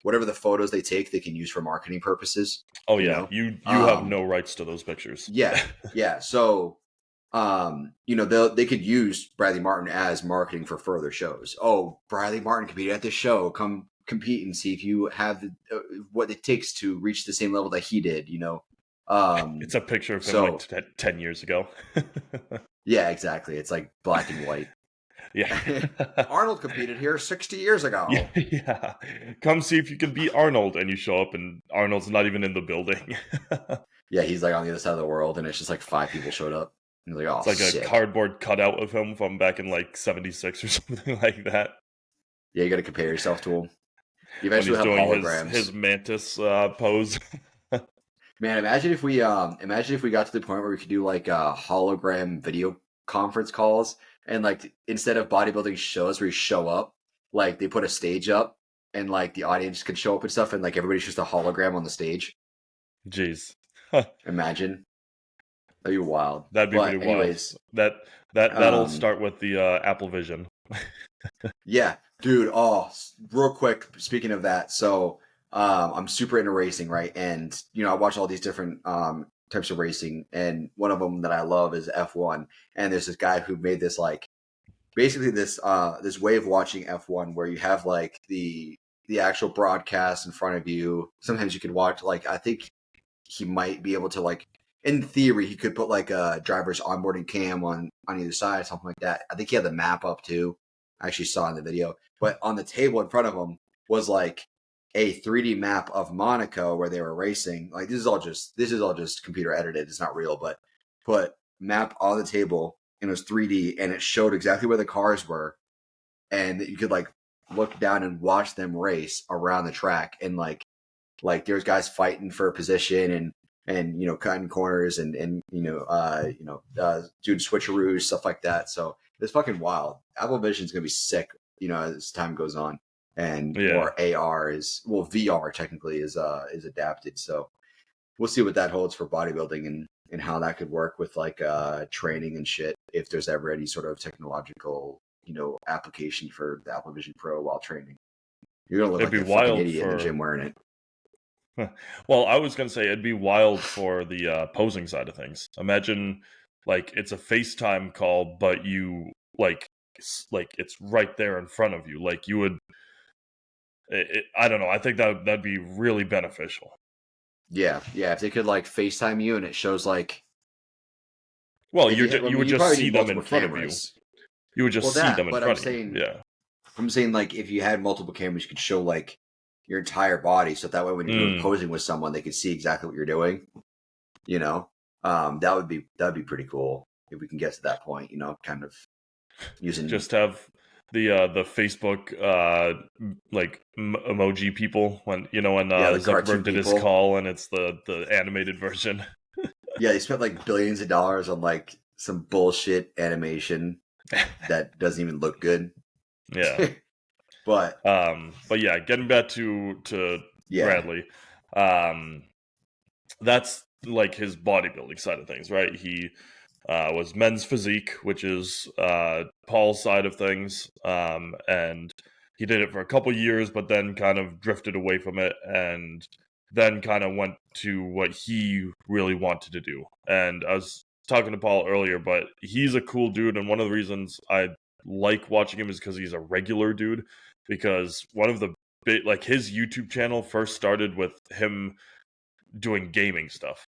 whatever the photos they take, they can use for marketing purposes. Oh yeah, you have no rights to those pictures. Yeah, yeah. So, they could use Bradley Martyn as marketing for further shows. Oh, Bradley Martyn competed at this show. Come compete and see if you have what it takes to reach the same level that he did. You know, it's a picture of him like 10 years ago. Yeah, exactly. It's like black and white. Yeah. Arnold competed here 60 years ago. Yeah. Come see if you can beat Arnold, and you show up and Arnold's not even in the building. Yeah, he's like on the other side of the world, and it's just like 5 people showed up. And like, oh, it's like a cardboard cutout of him from back in like 76 or something like that. Yeah, you got to compare yourself to him. You eventually have doing holograms. His mantis pose. Man, imagine if we got to the point where we could do like hologram video conference calls, and like instead of bodybuilding shows where you show up, like they put a stage up and like the audience can show up and stuff, and like everybody's just a hologram on the stage. Jeez. Imagine. That'd be wild. That'd be really wild. That'll start with the Apple Vision. Yeah, dude. Oh, real quick, speaking of that, so I'm super into racing, right? And I watch all these different types of racing, and one of them that I love is F1. And there's this guy who made this like basically this way of watching F1 where you have like the actual broadcast in front of you. Sometimes you could watch, like, I think he might be able to, like, in theory, he could put like a driver's onboarding cam on either side, something like that. I think he had the map up too. I actually saw in the video, but on the table in front of him was like a 3D map of Monaco where they were racing. Like this is all just computer edited. It's not real, but put map on the table and it was 3D, and it showed exactly where the cars were, and you could like look down and watch them race around the track, and like there's guys fighting for a position and cutting corners and doing switcheroos, stuff like that. So it's fucking wild. Apple Vision's gonna be sick, as time goes on, and more AR VR technically is adapted. So we'll see what that holds for bodybuilding and how that could work with like training and shit. If there's ever any sort of technological application for the Apple Vision Pro while training, you're gonna look like a fucking idiot in the gym wearing it. Well, I was going to say it'd be wild for the posing side of things. Imagine like it's a FaceTime call, but you like it's right there in front of you. Like you would, I don't know. I think that'd be really beneficial. Yeah. If they could like FaceTime you and it shows like, well, you would just see them in front of you. You would just see them in front of you. Yeah. I'm saying like if you had multiple cameras, you could show like your entire body, so that way when you're posing with someone, they can see exactly what you're doing. That'd be pretty cool if we can get to that point. Kind of using just have the Facebook like emoji people when Zuckerberg did his call, and it's the animated version. Yeah, they spent like billions of dollars on like some bullshit animation that doesn't even look good. Yeah. But But yeah, getting back to yeah, Bradley, um, that's like his bodybuilding side of things, right? He was men's physique, which is Paul's side of things, and he did it for a couple years, but then kind of drifted away from it, and then kind of went to what he really wanted to do. And I was talking to Paul earlier, but he's a cool dude, and one of the reasons I like watching him is because he's a regular dude. Because one of the like his YouTube channel first started with him doing gaming stuff.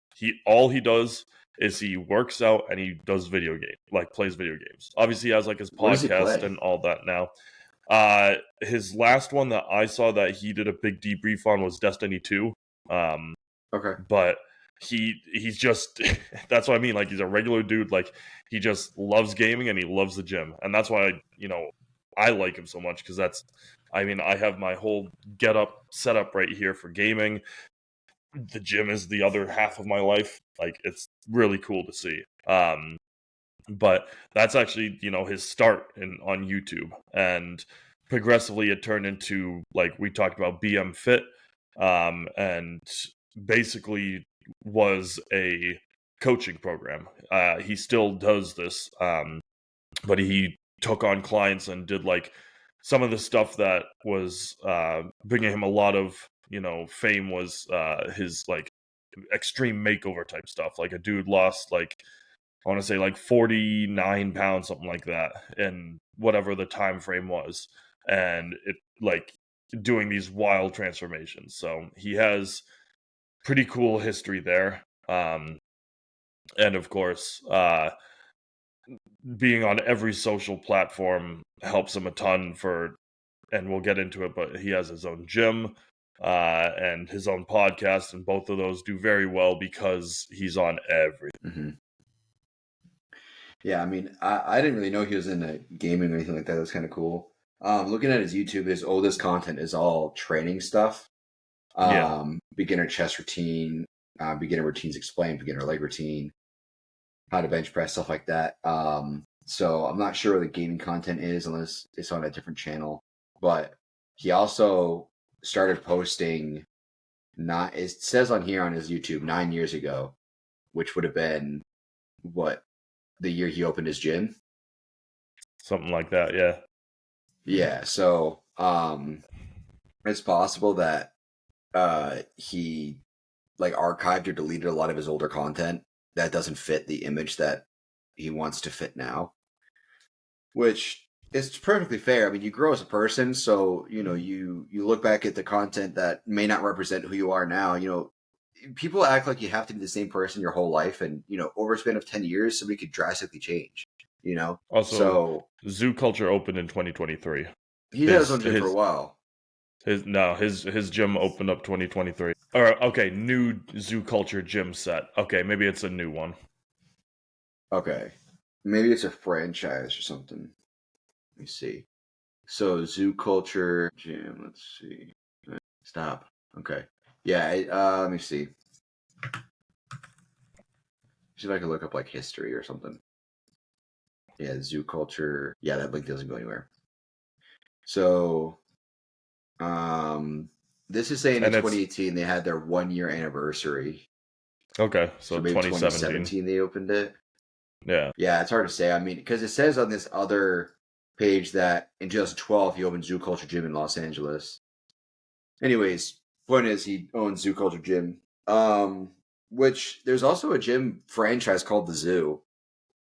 All he does is he works out and he does video game, like plays video games. Obviously, he has like his what does he podcast play? and all that now. His last one that I saw that he did a big debrief on was Destiny 2. Um, Okay. but he's just that's what I mean. Like he's a regular dude. Like he just loves gaming and he loves the gym, and that's why I like him so much because I have my whole get up set up right here for gaming. The gym is the other half of my life. Like it's really cool to see. But that's actually his start on YouTube, and progressively it turned into, like we talked about, BM Fit, and basically was a coaching program. He still does this, but he took on clients and did like some of the stuff that was bringing him a lot of fame was his like extreme makeover type stuff. Like a dude lost like I want to say like 49 pounds, something like that, in whatever the time frame was, and it like doing these wild transformations. So he has pretty cool history there, and of course, being on every social platform helps him a ton for. And we'll get into it, but he has his own gym and his own podcast, and both of those do very well because he's on everything. Mm-hmm. Yeah, I mean, I didn't really know he was into gaming or anything like that. That's kind of cool. Looking at his YouTube, his oldest content is all training stuff. Yeah. Beginner chest routine, beginner routines explained, beginner leg routine, how to bench press, stuff like that. So I'm not sure what the gaming content is unless it's on a different channel. But he also started posting, it says on here on his YouTube 9 years ago, which would have been what, the year he opened his gym? Something like that, yeah. Yeah, so it's possible that he like archived or deleted a lot of his older content that doesn't fit the image that he wants to fit now, which is perfectly fair. I mean, you grow as a person, so you look back at the content that may not represent who you are now. People act like you have to be the same person your whole life, and over a span of 10 years somebody could drastically change. Also, So Zoo Culture opened in 2023. he's had his own gym for a while. His gym opened up 2023. Or okay, new Zoo Culture gym set. Okay, maybe it's a new one. Okay, maybe it's a franchise or something. Let me see. So Zoo Culture Gym. Let's see. Stop. Okay. Yeah. Let me see. See if I can look up like history or something. Yeah, Zoo Culture. Yeah, that link doesn't go anywhere. So, this is saying in 2018 they had their 1 year anniversary. Okay, so maybe 2017 they opened it. Yeah. Yeah, it's hard to say. I mean, because it says on this other page that in 2012 he opened Zoo Culture Gym in Los Angeles. Anyways, point is he owns Zoo Culture Gym. Which there's also a gym franchise called the Zoo.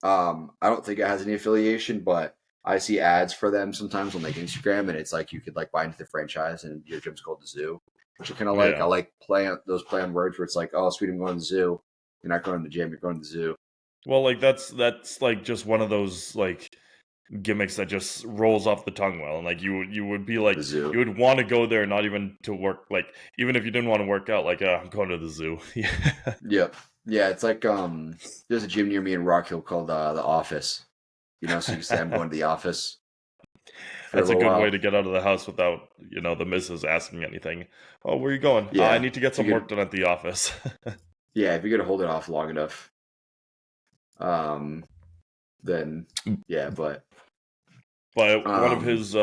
I don't think it has any affiliation, but I see ads for them sometimes on like Instagram, and it's like you could like buy into the franchise, and your gym's called the Zoo, which I kind of like. Yeah. I like play on words where it's like, oh, sweet, I'm going to the zoo. You're not going to the gym, you're going to the zoo. Well, like that's like just one of those like gimmicks that just rolls off the tongue well, and like you would be like, The zoo. you would want to go there, not even to work, like even if you didn't want to work out, like I'm going to the zoo. Yep. Yeah, it's like there's a gym near me in Rock Hill called the Office. So you say I'm going to the office. That's a good way to get out of the house without the missus asking anything. Oh, where are you going? Yeah, I need to get some work done at the office. Yeah, if you're gonna hold it off long enough, then yeah. But But one of um, his,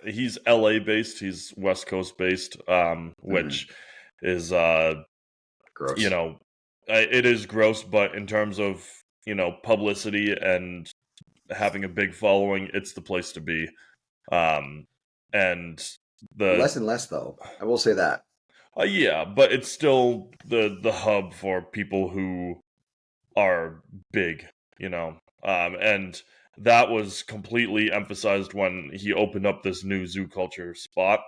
he's LA based, he's West Coast based, mhm, which is, you gross. know, it is gross, but in terms of, publicity and having a big following, it's the place to be. Um, and the, Less and less, though. I will say that. yeah, but it's still the hub for people who are big, and that was completely emphasized when he opened up this new zoo culture spot.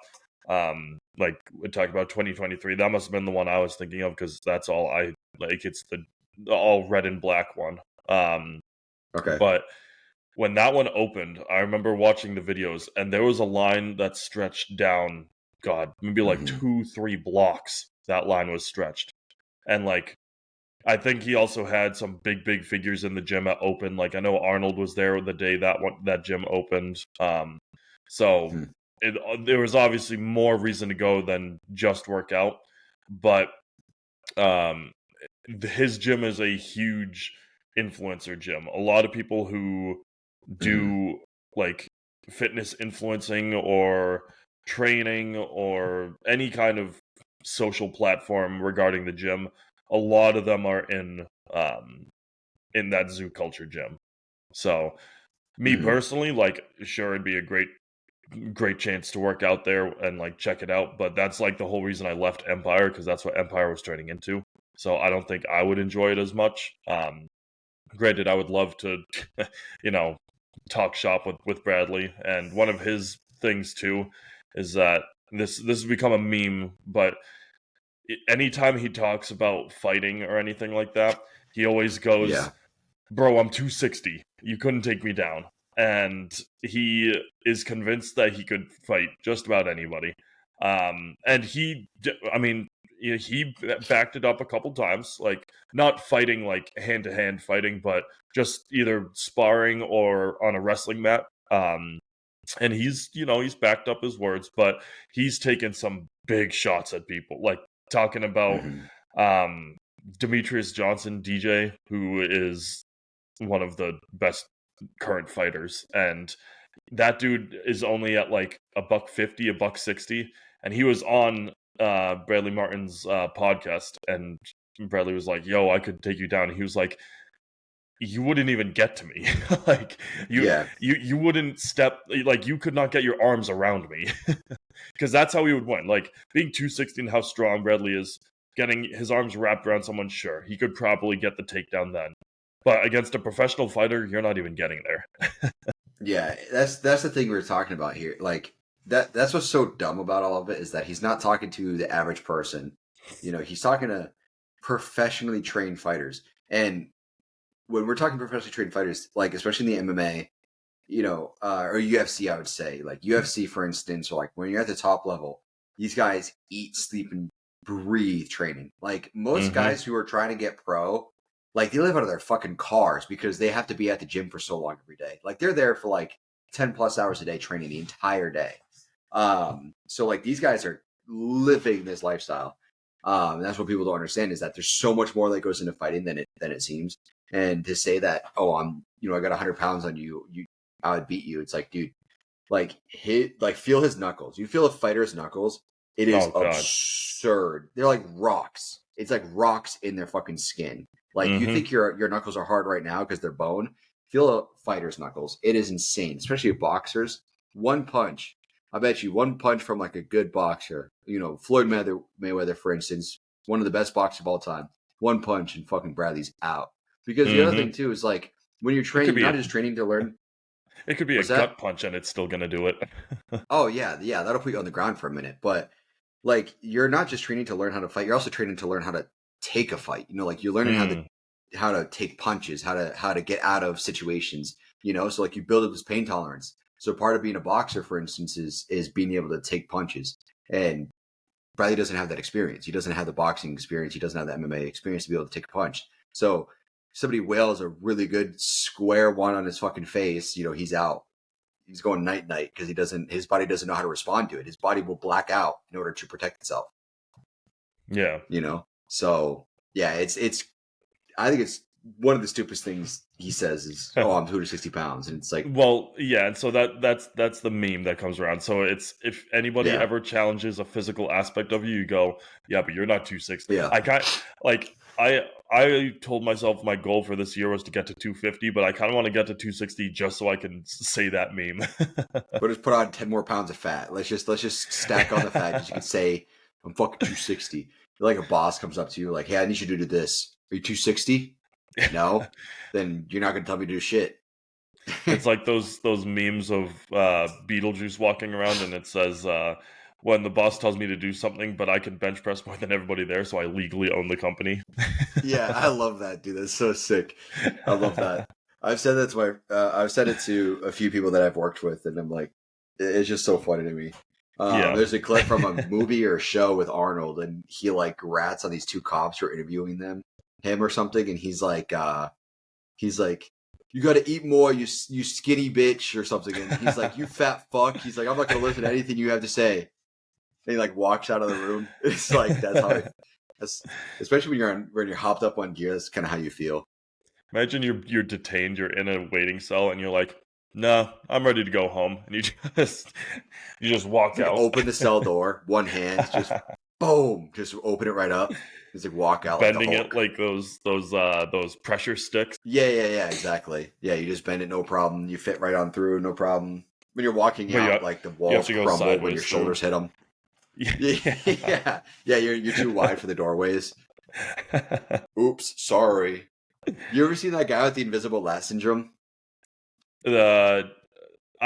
Like we talked about 2023, that must have been the one I was thinking of because that's all I like. It's the all red and black one. Okay. But when that one opened, I remember watching the videos, and there was a line that stretched down, God, maybe like Hmm. 2-3 blocks. That line was stretched, and like I think he also had some big figures in the gym at open. Like I know Arnold was there the day that gym opened. So Hmm. there was obviously more reason to go than just work out, but um, his gym is a huge influencer gym. A lot of people who Hmm. do like fitness influencing or training or any kind of social platform regarding the gym, a lot of them are um in that zoo culture gym. So me Hmm. personally, like sure it'd be a great chance to work out there and like check it out, but that's like the whole reason I left Empire because that's what Empire was turning into. So I don't think I would enjoy it as much. Granted, I would love to, you know, talk shop with Bradley, and one of his things too is that this has become a meme, but anytime he talks about fighting or anything like that, he always goes, Yeah. "Bro, I'm 260. You couldn't take me down." And he is convinced that he could fight just about anybody. And I mean, he backed it up a couple times, like not fighting like hand to hand fighting, but just either sparring or on a wrestling mat. And he's backed up his words, but he's taken some big shots at people, like talking about Hmm. um, Demetrius Johnson, DJ, who is one of the best current fighters, and that dude is only at like $150, $160, and he was on Bradley Martyn's podcast, and Bradley was like, "Yo, I could take you down." And he was like, "You wouldn't even get to me. Like you, Yeah. you wouldn't step. Like you could not get your arms around me." Because that's how he would win. Like being 260 and how strong Bradley is, getting his arms wrapped around someone, sure, he could probably get the takedown then. But against a professional fighter, you're not even getting there. Yeah. That's the thing we were talking about here. Like that's what's so dumb about all of it is that he's not talking to the average person. He's talking to professionally trained fighters. And when we're talking professionally trained fighters, like especially in the MMA, or UFC, I would say, like UFC, for instance, or like when you're at the top level, these guys eat, sleep, and breathe training. Like most Mm-hmm. guys who are trying to get pro, like they live out of their fucking cars because they have to be at the gym for so long every day. Like they're there for like 10 plus hours a day training the entire day. So like these guys are living this lifestyle. And that's what people don't understand is that there's so much more that goes into fighting than it seems. And to say that, oh, I got 100 pounds on you, I would beat you. It's like, dude, feel his knuckles. You feel a fighter's knuckles. It is Oh God. absurd. They're like rocks. It's like rocks in their fucking skin. Like you Mm-hmm. think your knuckles are hard right now because they're bone. Feel a fighter's knuckles. It is insane, especially boxers. One punch. I bet you one punch from like a good boxer. Floyd Mayweather, for instance, one of the best boxers of all time. One punch and fucking Bradley's out. Because the other thing Mm-hmm. too is like when you're It training, could you're be not a just training to learn. it could be a What's that? gut punch and it's still gonna do it. Oh yeah, yeah, that'll put you on the ground for a minute. But like you're not just training to learn how to fight, you're also training to learn how to take a fight. Like you're learning Mm. how to take punches, how to get out of situations, so like you build up this pain tolerance. So part of being a boxer, for instance, is being able to take punches. And Bradley doesn't have that experience. He doesn't have the boxing experience. He doesn't have the MMA experience to be able to take a punch. So somebody wails a really good square one on his fucking face, he's out. He's going night night because his body doesn't know how to respond to it. His body will black out in order to protect itself. Yeah. So Yeah, it's. I think it's one of the stupidest things he says is, "Oh, I'm 260 pounds," and it's like, well, yeah, and so that's the meme that comes around. So it's if anybody yeah, ever challenges a physical aspect of you, you go, yeah, but you're not 260. yeah. I told myself my goal for this year was to get to 250, but I kind of want to get to 260 just so I can say that meme. But just put on 10 more pounds of fat. Let's just stack on the fat because you can say, "I'm fucking 260." Like a boss comes up to you like, "Hey, I need you to do this. Are you 260? No, then you're not gonna tell me to do shit." It's like those memes of Beetlejuice walking around, and it says, "When the boss tells me to do something, but I can bench press more than everybody there, so I legally own the company." Yeah, I love that, dude. That's so sick. I love that. I've said that to I've said it to a few people that I've worked with, and I'm like, it's just so funny to me. Yeah. There's a clip from a movie or a show with Arnold, and he like rats on these two cops who are interviewing him or something, and he's like, "You got to eat more, you skinny bitch," or something, and he's like, "You fat fuck." He's like, "I'm not gonna listen to anything you have to say." And he like walks out of the room. It's like that's especially when you're hopped up on gear. That's kind of how you feel. Imagine you're detained, you're in a waiting cell, and you're like, "No, I'm ready to go home," and you just walk Like, out. open the cell door, one hand, just boom, just open it right up. Just like walk out, Bending like the Hulk. it like those pressure sticks. Yeah, exactly. Yeah, you just bend it, no problem. You fit right on through, no problem. When you're walking But out, like the you have walls to go crumble when sideways your too. shoulders hit them. Yeah. Yeah. You're too wide for the doorways. Oops, sorry. You ever seen that guy with the Invisible Lat Syndrome? I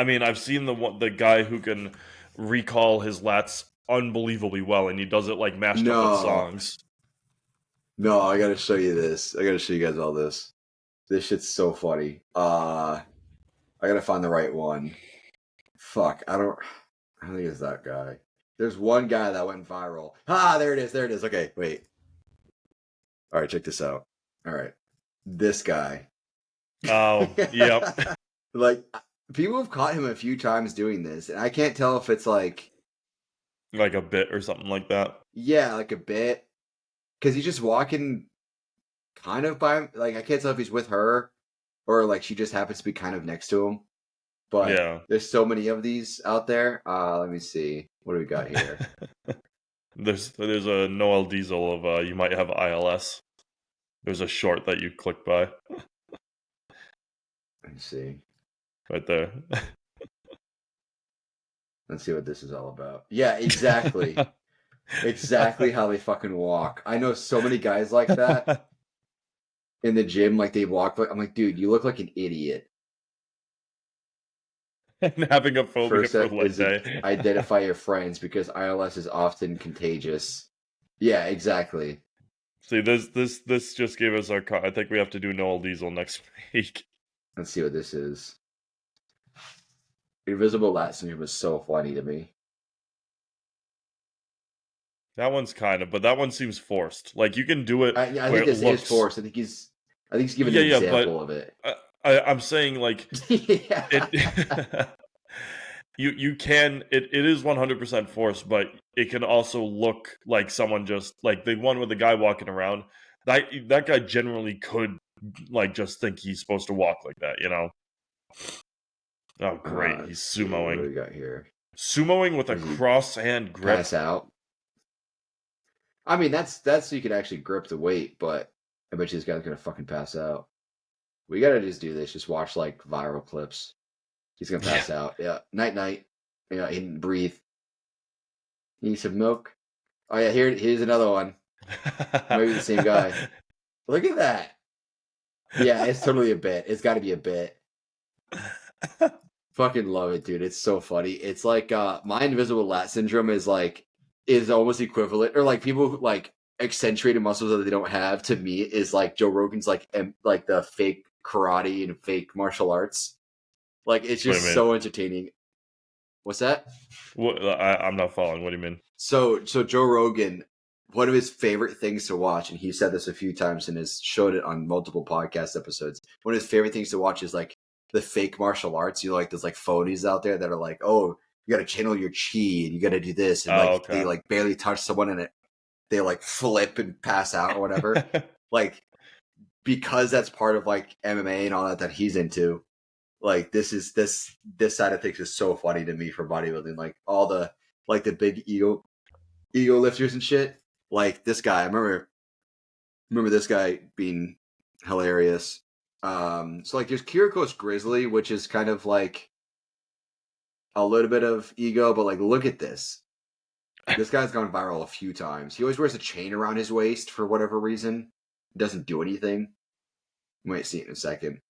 mean, I've seen the guy who can recall his lats unbelievably well, and he does it like mashed up with No, songs. I gotta show you this. I gotta show you guys all this. This shit's so funny. I gotta find the right one. Fuck, I don't think it's that guy. There's one guy that went viral. There it is. Okay, wait. All right, check this out. All right, this guy. Oh, yep. Like, people have caught him a few times doing this, and I can't tell if it's like Like a bit or something like that. yeah, like a bit, because he's just walking kind of by, like, I can't tell if he's with her or like she just happens to be kind of next to him. But Yeah. there's so many of these out there. Let me see. What do we got here? There's a Noel Diesel of you might have ILS. There's a short that you click by. Let me see. Right there. Let's see what this is all about. Yeah, exactly. Exactly how they fucking walk. I know so many guys like that in the gym. Like, they walk like, I'm like, dude, you look like an idiot. And having a phobia First for step is day. identify your friends because ILS is often contagious. Yeah, exactly. See, this just gave us our I think we have to do Noel Diesel next week. Let's see what this is. Invisible Lat Syndrome was so funny to me. That one's but that one seems forced. Like, you can do it. I think this is forced. I think he's giving an example of it. I'm saying, like, Yeah. it. You can. It is 100% forced, but it can also look like someone just like the one with the guy walking around. That guy generally could like just think he's supposed to walk like that, you know. Oh, great! He's sumoing. What do we got here? Sumoing with a cross hand grip. Pass out. I mean, that's so you can actually grip the weight, but I bet you this guy's gonna fucking pass out. We gotta just do this. Just watch like viral clips. He's gonna pass out. Yeah, night. Yeah, he didn't breathe. You need some milk? Oh yeah, here's another one. Maybe the same guy. Look at that. Yeah, it's totally a bit. It's got to be a bit. Fucking love it, dude. It's so funny. It's like my Invisible Lat Syndrome is almost equivalent, or like people who like accentuated muscles that they don't have. To me, is like Joe Rogan's like the fake karate and fake martial arts. Like, it's just so entertaining. What's that? What, I'm not following. What do you mean? So Joe Rogan, one of his favorite things to watch, and he said this a few times and has showed it on multiple podcast episodes. One of his favorite things to watch is like the fake martial arts. You know, like there's like phonies out there that are like, oh, you got to channel your chi and you got to do this, and they like barely touch someone and they like flip and pass out or whatever. Like, because that's part of like MMA and all that he's into. Like, this side of things is so funny to me for bodybuilding. Like all the big ego lifters and shit. Like this guy, I remember this guy being hilarious. So like there's Kiriakos Grizzly, which is kind of like a little bit of ego, but like look at this. This guy's gone viral a few times. He always wears a chain around his waist for whatever reason. It doesn't do anything. You might see it in a second.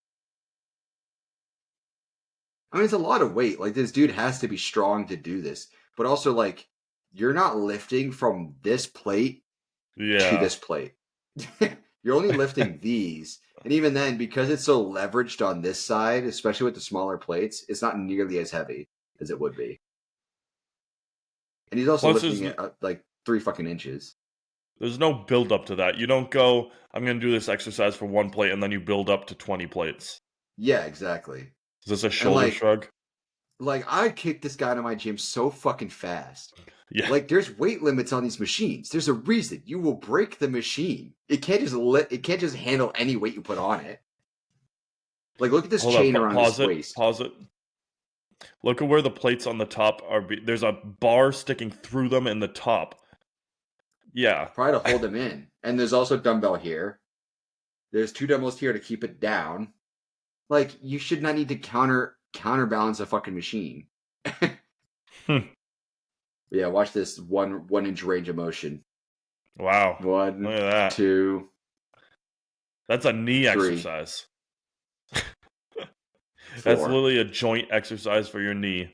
I mean, it's a lot of weight. Like, this dude has to be strong to do this. But also, like, you're not lifting from this plate to this plate. You're only lifting these. And even then, because it's so leveraged on this side, especially with the smaller plates, it's not nearly as heavy as it would be. And he's also lifting it like 3 fucking inches. There's no build up to that. You don't go, I'm going to do this exercise for 1 plate, and then you build up to 20 plates. Yeah, exactly. Is this a shoulder shrug? Like, I kicked this guy out of my gym so fucking fast. Yeah. Like, there's weight limits on these machines. There's a reason. You will break the machine. It can't just handle any weight you put on it. Like, look at this chain around his waist. Pause it. Look at where the plates on the top are. There's a bar sticking through them in the top. Yeah. Probably to hold them in. And there's also a dumbbell here. There's 2 dumbbells here to keep it down. Like, you should not need to counterbalance a fucking machine. Yeah, watch this 1 inch range of motion. Wow. 1, look at that. 2. That's a knee 3, exercise. 4. That's literally a joint exercise for your knee.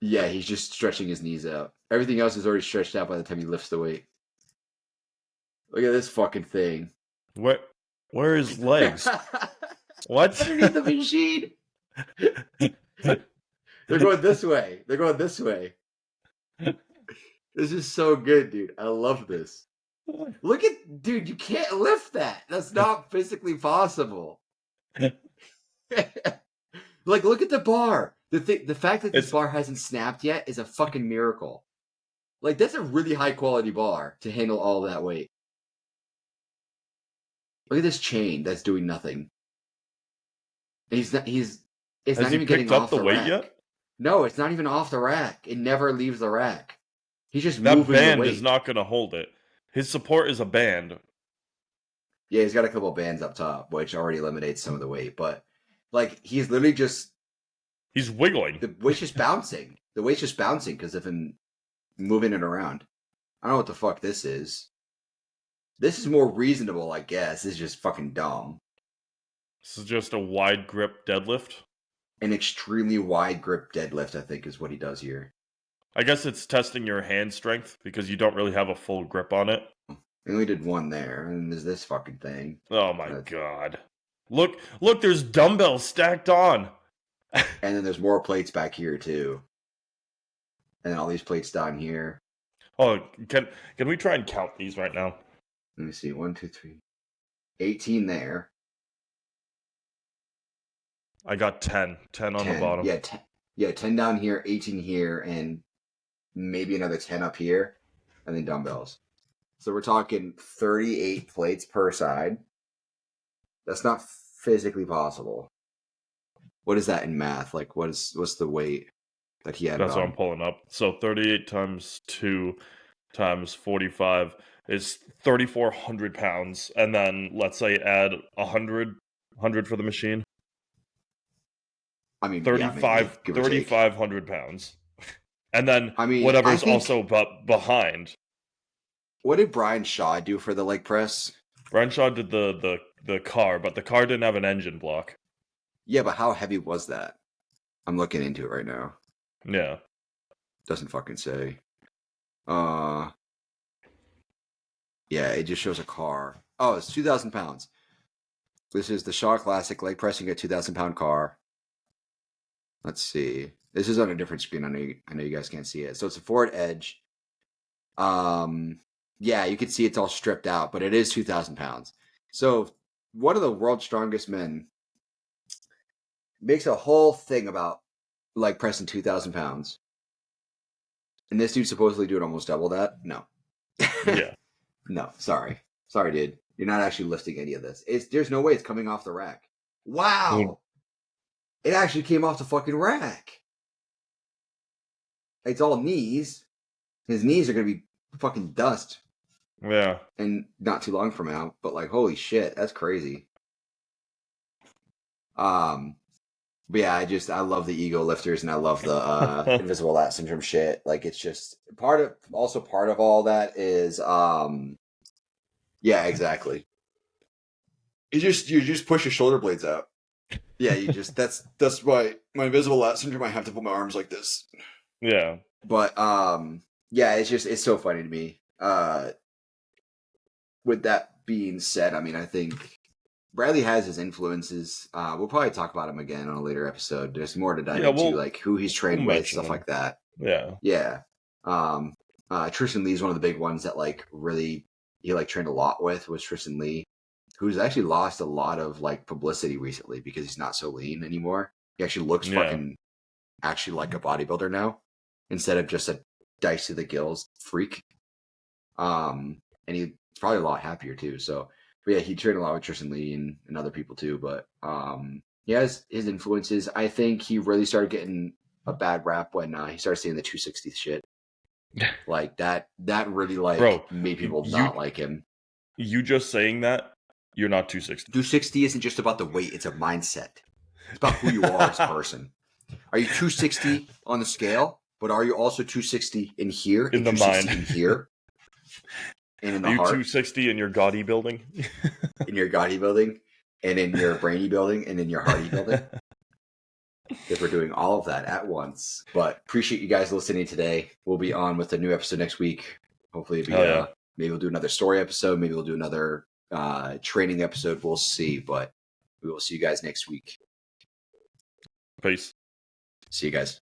Yeah, he's just stretching his knees out. Everything else is already stretched out by the time he lifts the weight. Look at this fucking thing. Where are his legs? What? Underneath the machine. They're going this way. This is so good, dude. I love this. Look at, dude, you can't lift that. That's not physically possible. Like, look at the bar. The fact that this bar hasn't snapped yet is a fucking miracle. Like, that's a really high quality bar to handle all that weight. Look at this chain that's doing nothing. And it's not even getting off the weight yet? No, it's not even off the rack. It never leaves the rack. He's just moving the weight. That band is not going to hold it. His support is a band. Yeah, he's got a couple of bands up top, which already eliminates some of the weight. But, like, he's literally just... He's wiggling. The weight's just bouncing. The weight's just bouncing because of him moving it around. I don't know what the fuck this is. This is more reasonable, I guess. This is just fucking dumb. This is just a wide grip deadlift? An extremely wide grip deadlift, I think, is what he does here. I guess it's testing your hand strength because you don't really have a full grip on it. I only did 1 there, and there's this fucking thing. Oh my god. Look, there's dumbbells stacked on. And then there's more plates back here, too. And then all these plates down here. Oh, can we try and count these right now? Let me see. 1, 2, 3. 18 there. I got 10. 10 on the bottom. Yeah, 10 down here, 18 here, and maybe another 10 up here. And then dumbbells. So we're talking 38 plates per side. That's not physically possible. What is that in math? Like, what's the weight that he had? That's what I'm pulling up. So 38 times 2 times 45 is 3,400 pounds. And then let's say add 100 for the machine. I mean, 3,500 pounds. And then whatever's also behind. What did Brian Shaw do for the leg press? Brian Shaw did the car, but the car didn't have an engine block. Yeah, but how heavy was that? I'm looking into it right now. Yeah. Doesn't fucking say. Yeah, it just shows a car. Oh, it's 2,000 pounds. This is the Shaw Classic leg pressing a 2,000 pound car. Let's see. This is on a different screen. I know you guys can't see it. So it's a forward edge. Yeah, you can see it's all stripped out, but it is 2,000 pounds. So one of the world's strongest men makes a whole thing about leg pressing 2,000 pounds. And this dude's supposedly doing almost double that? No. Yeah. No, sorry, dude. You're not actually lifting any of this. There's no way it's coming off the rack. Wow, it actually came off the fucking rack. It's all knees. His knees are gonna be fucking dust. Yeah. And not too long from now, but like, holy shit, that's crazy. But yeah, I love the ego lifters, and I love the Invisible Lat Syndrome shit. Like, it's just part of all that is, yeah, exactly. You just push your shoulder blades out. Yeah, you just that's my Invisible Lat Syndrome. I have to put my arms like this. Yeah. But yeah, it's so funny to me. With that being said, I mean, I think Bradley has his influences. We'll probably talk about him again on a later episode. There's more to dive into, like who he's trained with, stuff like that. Yeah. Yeah. Tristan Lee's one of the big ones that like really he like trained a lot with was Tristan Lee, who's actually lost a lot of like publicity recently because he's not so lean anymore. He actually looks fucking actually like a bodybuilder now instead of just a dice to the gills freak. And he's probably a lot happier too. So, but yeah, he trained a lot with Tristan Lee and other people too. But he has his influences. I think he really started getting a bad rap when he started seeing the 260 shit. Like that really like made people not like him. You just saying that, you're not 260. 260 isn't just about the weight, it's a mindset. It's about who you are as a person. Are you 260 on the scale, but are you also 260 in here? In the mind. In here? And in the heart? Are you 260 in your gaudy building? In your gaudy building, and in your brainy building, and in your hearty building? Because we're doing all of that at once. But appreciate you guys listening today. We'll be on with a new episode next week. Hopefully it'll be, maybe we'll do another story episode. Maybe we'll do another training episode. We'll see. But we will see you guys next week. Peace. See you guys.